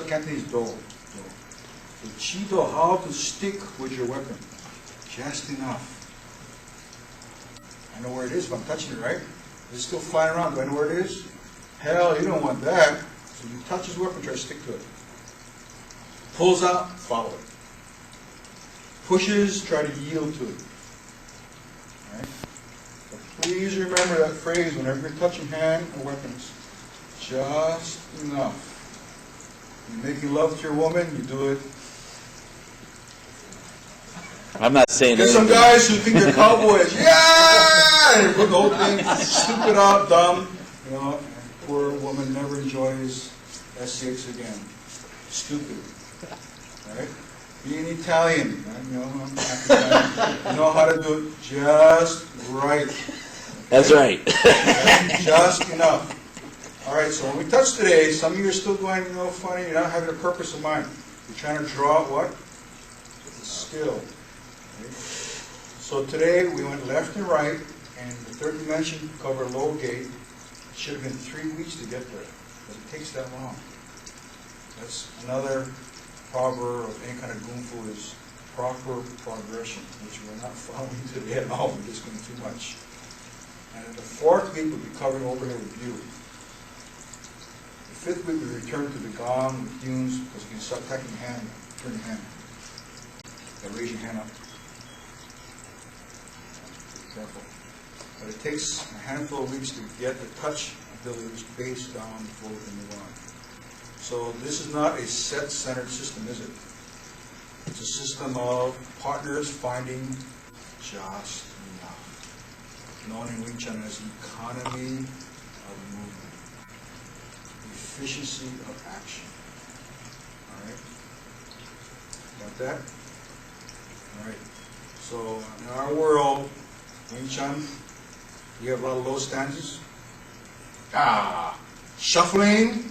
Cantonese Do. The Chi-Do, how to stick with your weapon. Just enough. I know where it is if I'm touching it, right? It's still flying around. Do I know where it is? Hell, you don't want that. So you touch his weapon, try to stick to it. Pulls out, follow it. Pushes, try to yield to it. All right? So please remember that phrase whenever you're touching hand or weapons. Just enough. You're making love to your woman, you do it. I'm not saying There's some anything. guys who think they're cowboys. Yeah! And they put the whole thing stupid out, dumb. You know, poor woman never enjoys SCX again. Stupid. Right? Being Italian, right? You know, I'm half Italian. You know how to do it just right. That's right. Just enough. All right, so when we touch today, some of you are still going, you know, funny, you're not having a purpose in mind. You're trying to draw what? With a skill. Okay? So today we went left and right, and the third dimension covered low gate. It should have been 3 weeks to get there, but it takes that long. That's another proverb of any kind of gung fu is proper progression, which we're not following today at all. We're just going too much. And in the fourth week, we'll be covering overhead with view. The fifth week, we return to the gong, the tunes, because you can start tapping your hand, turn your hand. Now raise your hand up. Be careful. But it takes a handful of weeks to get the touch abilities based down before we can move on. So this is not a set-centered system, is it? It's a system of partners finding just enough. Known in Wing Chun as economy of movement. Efficiency of action. All right? Got that? All right. So in our world, Wing Chun, we have a lot of low stances. Shuffling,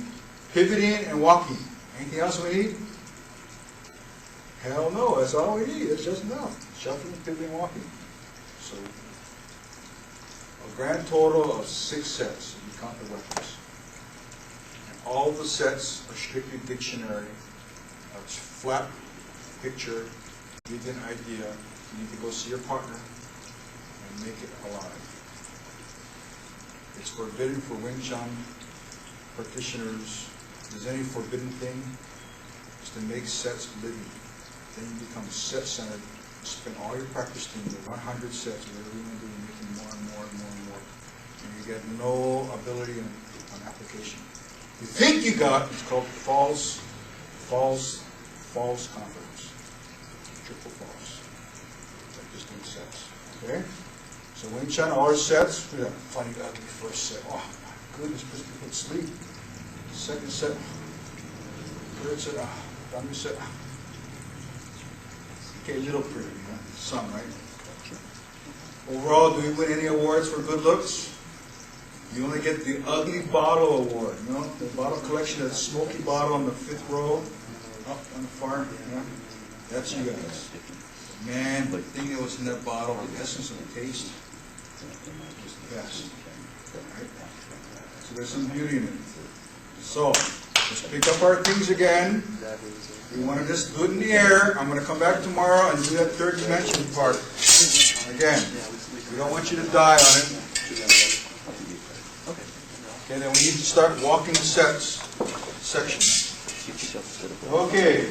pivoting, and walking. Anything else we need? Hell no, that's all we need. That's just enough. Shuffling, pivoting, walking. So, a grand total of 6 sets, if you count the weapons. And all the sets are strictly dictionary. It's flat picture, give you an idea. You need to go see your partner and make it alive. It's forbidden for Wing Chun practitioners. If there's any forbidden thing, is to make sets living. Then you become set-centered. You spend all your practice doing the 100 sets, whatever you want to do, you're making more and more and more and more. And you get no ability on application. You think you got, it's called false confidence. Triple false. Like just doing sets. Okay? So Wing Chun, all our sets, we got funny ugly first set. Oh my goodness, puts people to sleep. Second set, third set, dummy set. Okay, a little pretty, huh? Some, right? Overall, do we win any awards for good looks? You only get the ugly bottle award, you know? The bottle collection, that smoky bottle on the 5th row, up on the far, yeah? That's you guys. Man, the thing that was in that bottle, the essence of the taste, was the best. Right? So there's some beauty in it. So, let's pick up our things again. We want to just do it in the air. I'm going to come back tomorrow and do that third dimension part. Again, we don't want you to die on it. Okay, then we need to start walking the sections. Okay.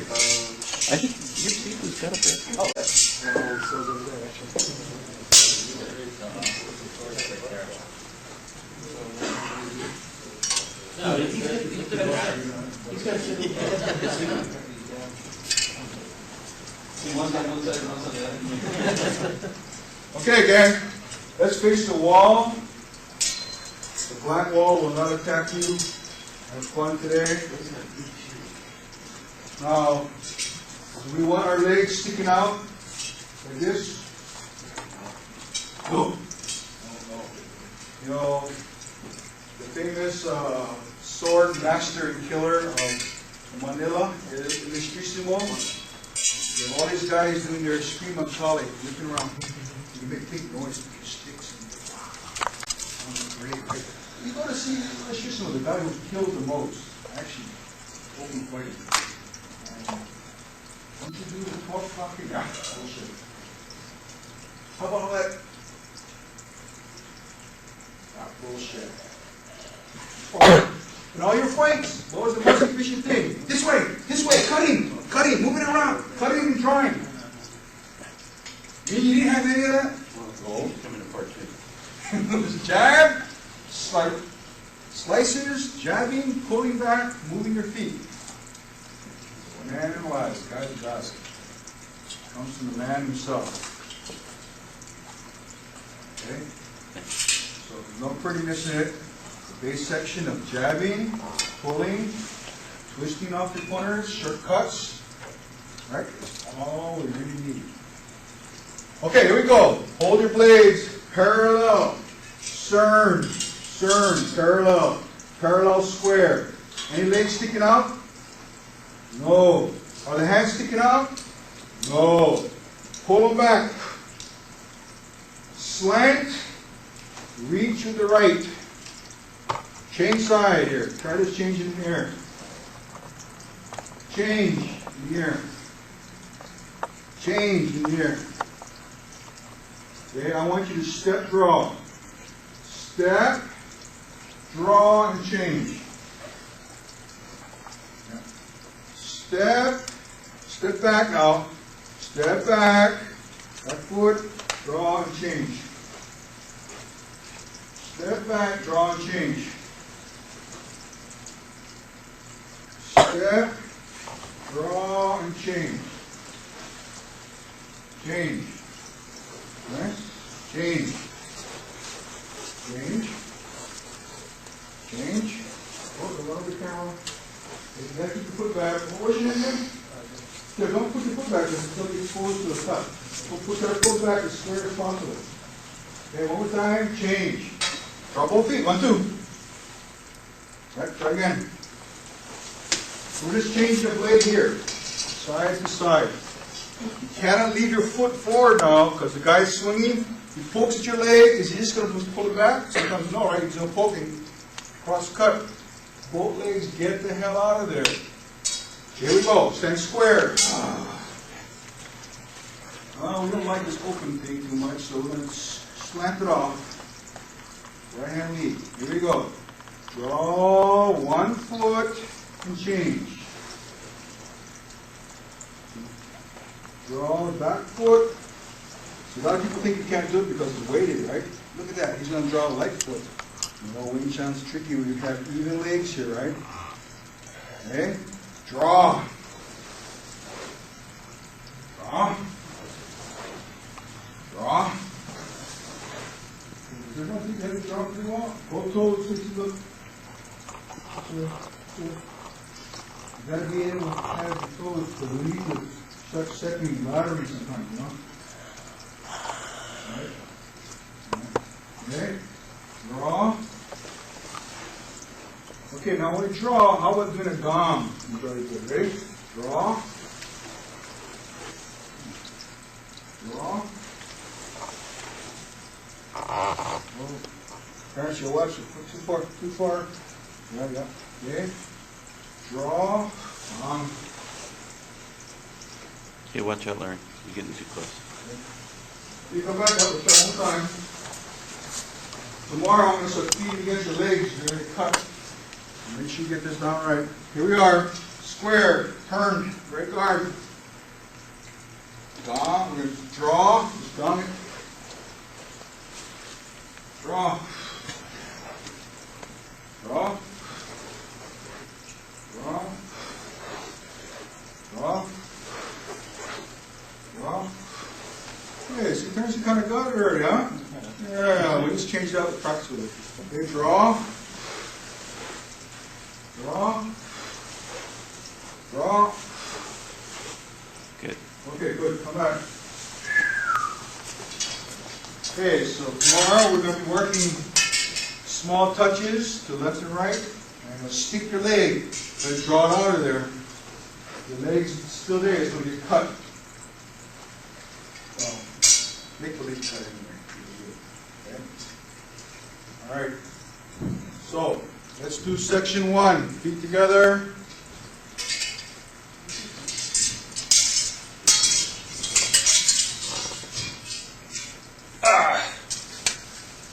I think your seat was set up there. No, Okay, gang, let's face the wall. The black wall will not attack you. Have fun today. Now, do we want our legs sticking out like this? No. You know, the famous sword master and killer of Manila, DiVirgilio. You have all these guys doing their scream Kali, looking around. You make big noise with your sticks. Great, right? You go to see the guy who killed the most, actually, open fighting. Don't you do the 12 o'clock thing? Ah, bullshit. How about all that? Ah, bullshit. In all your fights, what was the most efficient thing? This way, cutting, moving around, cutting and drawing. You didn't have any of that? No. Coming apart too. It was jab, slicers, jabbing, pulling back, moving your feet. Man and life, guys and guys. Comes from the man himself. Okay? So there's no prettiness in it. The base section of jabbing, pulling, twisting off the corners, shortcuts. Right? That's all we really need. Okay, here we go. Hold your blades parallel. Cern, parallel. Parallel square. Any legs sticking out? No. Are the hands sticking out? No. Pull them back. Slant. Reach with the right. Change side here. Try to change in the air. Change in the air. Change in the air. Okay, I want you to step, draw. Step, draw, and change. Step back now. Step back. Left foot, draw, and change. Step back, draw, and change. Step, draw, and change. Change. Okay? Change. Change. Change. Oh, the one of the camera. You have to keep your foot back. What was your name again? Yeah, don't put your foot back until you're exposed to the cut. Put that foot back as square as possible. Okay, one more time. Change. Drop both feet. 1, 2. Right, try again. We're just changing the blade here. Side to side. You cannot leave your foot forward now because the guy's swinging. He pokes at your leg. Is he just going to pull it back? Sometimes no, right? He's going to poking. Cross cut. Both legs, get the hell out of there. Here we go. Stand square. We don't like this open thing too much, so we're going to slant it off. Right hand lead. Here we go. Draw 1 foot and change. Draw back foot. So a lot of people think you can't do it because it's weighted, right? Look at that. He's going to draw a light foot. You know, Wing Chun's tricky when you have even legs here, right? Okay? Draw. Draw. Draw. There's nothing you have to draw pretty well. Both toes, 60 look. You gotta be able to have the toes to lead with such second lottery sometimes, you know? Right? Okay? Draw. Okay, now when we draw, how about doing a gong? Ready? Draw. Draw. Oh, parents, you'll watch it. Too far. Yeah. Okay. Draw. Okay, watch out, Larry. You're getting too close. You come back up, we'll try one time. Tomorrow I'm going to start feeding against your legs. You're going to cut. Make sure you get this down right. Here we are. Square. Turn. Break guard. Gong. We're going to draw. Just gong it. Draw. Draw. Draw. Hey, sometimes you kind of got it already, huh? Yeah, we just changed out the practice with it. Okay, draw. Draw. Draw. Good. Okay, good. Come back. Okay, so tomorrow we're going to be working small touches to left and right. And you'll stick your leg. Then draw it out of there. Your leg's still there, it's going to get cut. Well, make the leg cut anyway. Okay? All right. So, let's do section 1. Feet together.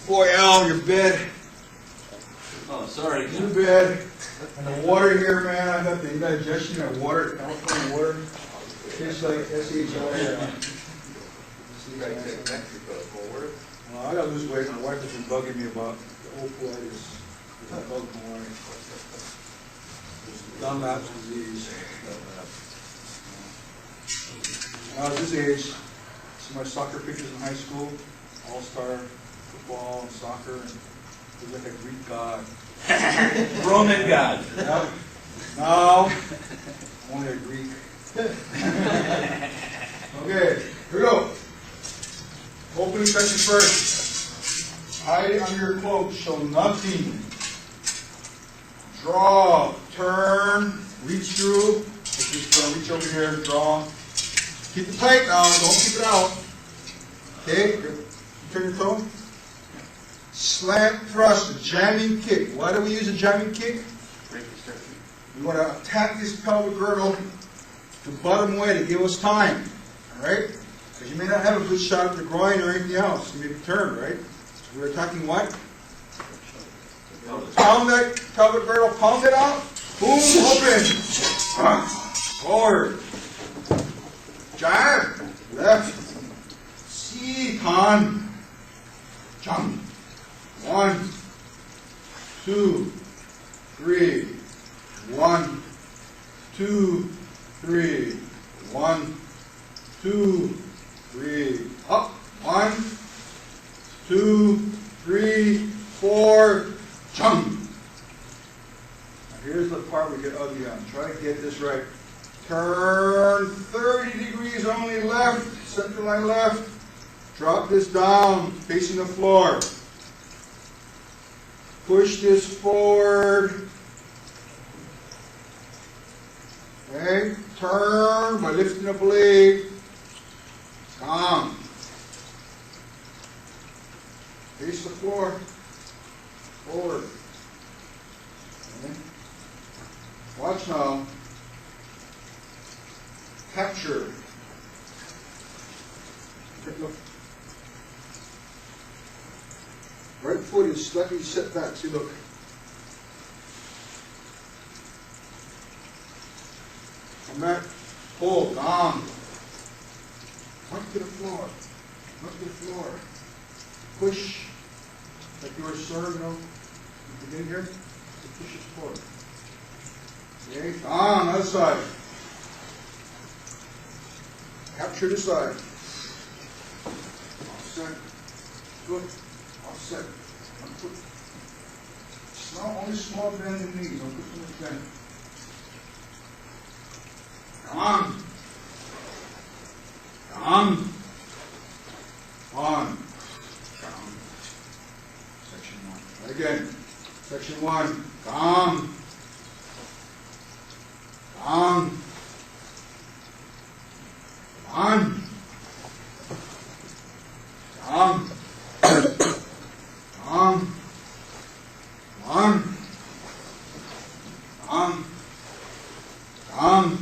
Boy, Al, your bed. Oh, sorry. Your bed. And the water here, man, I got the indigestion of water, California water. Tastes like SHI. Well, I gotta lose weight. My wife has been bugging me about opioids. I bug more. Dunlap's disease. When I was this age, see my soccer pictures in high school, all-star football and soccer, and it was like a Greek god. Roman God. Yep. No, only a Greek. Okay, here we go. Opening section first. Hide under your cloak, show nothing. Draw, turn, reach through. Just reach over here, draw. Keep it tight now, don't keep it out. Okay, turn your toe. Slant thrust, a jamming kick. Why do we use a jamming kick? We want to attack this pelvic girdle to bottom way to give us time. Alright? Because you may not have a good shot at the groin or anything else. You may be turned, right? So we're attacking what? Pound that pelvic girdle, pound it out. Boom, open. Forward. Jab. Left. See, con. Jump. 1, 2, 3. 1, 2, 3. 1, 2, 3. Up. 1, 2, 3, 4. Jump. Now here's the part we get ugly on. Try to get this right. Turn 30 degrees only left. Center line left. Drop this down, facing the floor. Push this forward. Okay, turn by lifting the blade. Calm. Face the floor. Forward. Okay. Watch now. Capture. Look. Right foot is slightly set back. See, look. Come back. Pull. Down. Point to the floor. Point to the floor. Push. Like you were served, you know. You get in here. So push it forward. Okay. Down. Other side. Capture the side. All set. Good. All set. Only small bend in the knees. Don't put too much bend. Come on. Down. On. Down. Section 1. Again. Section 1. Down. Down. On. Down. On. On. On. On.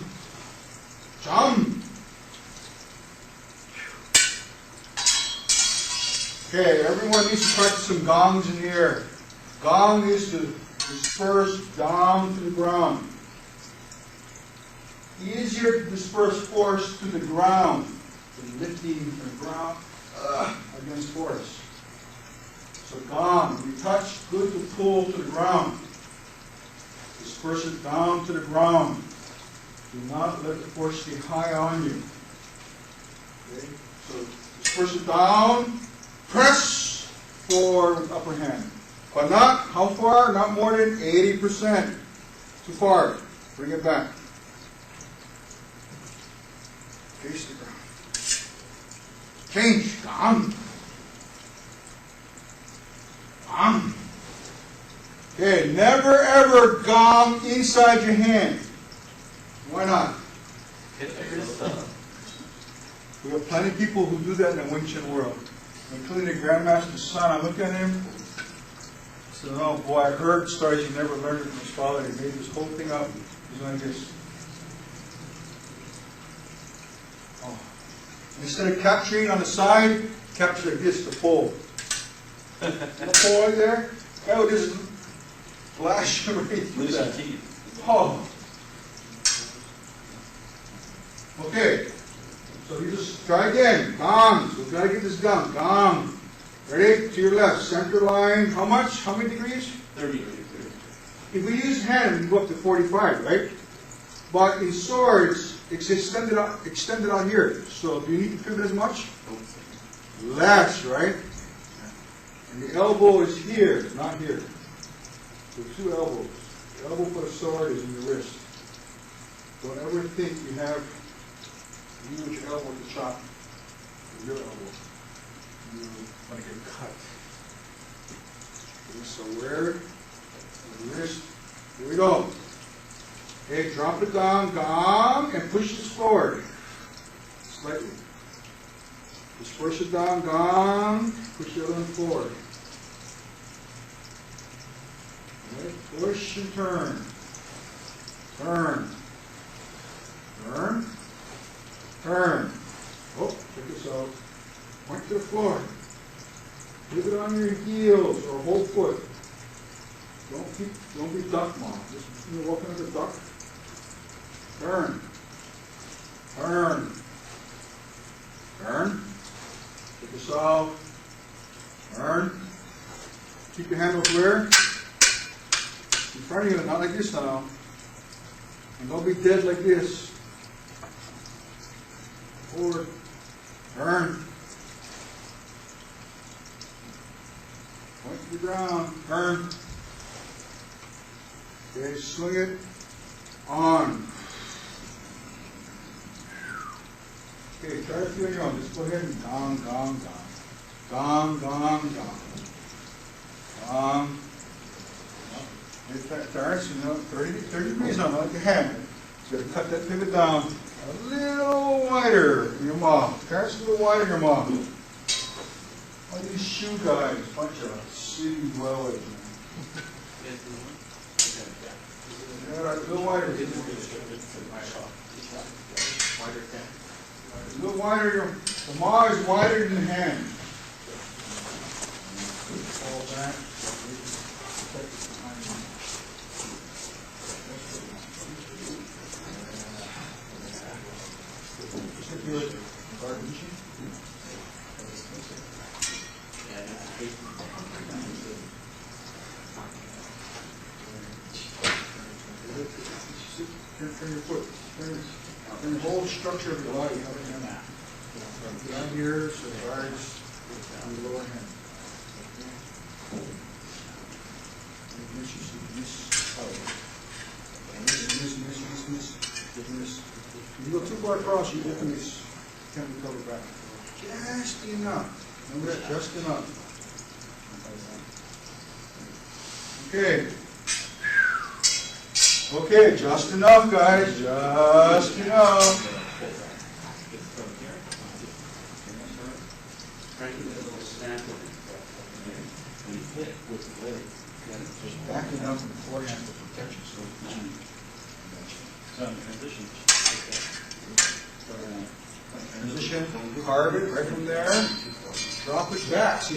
Jump. Okay, everyone needs to practice some gongs in the air. Gong is to disperse down to the ground. Easier to disperse force to the ground than lifting the ground against force. So gong, when you touch, good to pull to the ground. Disperse it down to the ground. Do not let the force stay high on you. Okay? So Push it down, press forward with upper hand. But not, how far? Not more than 80%. Too far. Bring it back. Face the ground. Change. Down. Down. Okay, never ever gong inside your hand. Why not? We have plenty of people who do that in the Wing Chun world, including the Grandmaster's son. I look at him, I said, oh boy, I heard stories he never learned it from his father. He made this whole thing up. He's like this. Oh. Instead of capturing on the side, capture like this, the pole. The pole right there, guy would just flash right through Lose your that. teeth. Oh. Okay. So you just try again. Gong. So we gotta get this down. Gong. Ready? To your left. Center line. How much? How many degrees? 30. If we use hand, we go up to 45, right? But in swords, it's extended out here. So do you need to pivot as much? Less, right? And the elbow is here, not here. So two elbows. The elbow for a sword is in the wrist. Don't ever think you have huge elbow to chop with your elbow. You want to get cut. Okay, so where the wrist, here we go. Okay, drop it down, gong, and push this forward. Slightly. Just push it down, gong, push the other one forward. Okay, push and turn. Turn. Turn. Turn. Oh, check this out. Point to the floor. Pivot on your heels or whole foot. Don't be duck mom. Just walking like a duck. Turn. Turn. Turn. Check this out. Turn. Keep your hand over where? In front of you, not like this now. And don't be dead like this. Forward. Turn. Point to the ground. Turn. Okay, swing it on. Okay, try to do it on your own. Just go ahead and gong, gong, gong. Gong, gong, gong. Gong. Turns, 30 degrees on like a hand. So you got to cut that pivot down a little wider in your mouth. Turns a little wider in your mouth. All these shoe guys, bunch of city dwellers. Yeah, a little wider. A little wider. The maw is wider than the hand. Fall back. Turn your foot. Turn the whole structure of your body up and down. From down here, so the guards on the lower hand. If you go too far across, you open this, can't recover back. Just enough. Remember that? Just enough. Okay. Okay, just enough, guys. Just enough. Just backing up beforehand for protection. So transition. Transition, carve it right from there. Drop it back. See,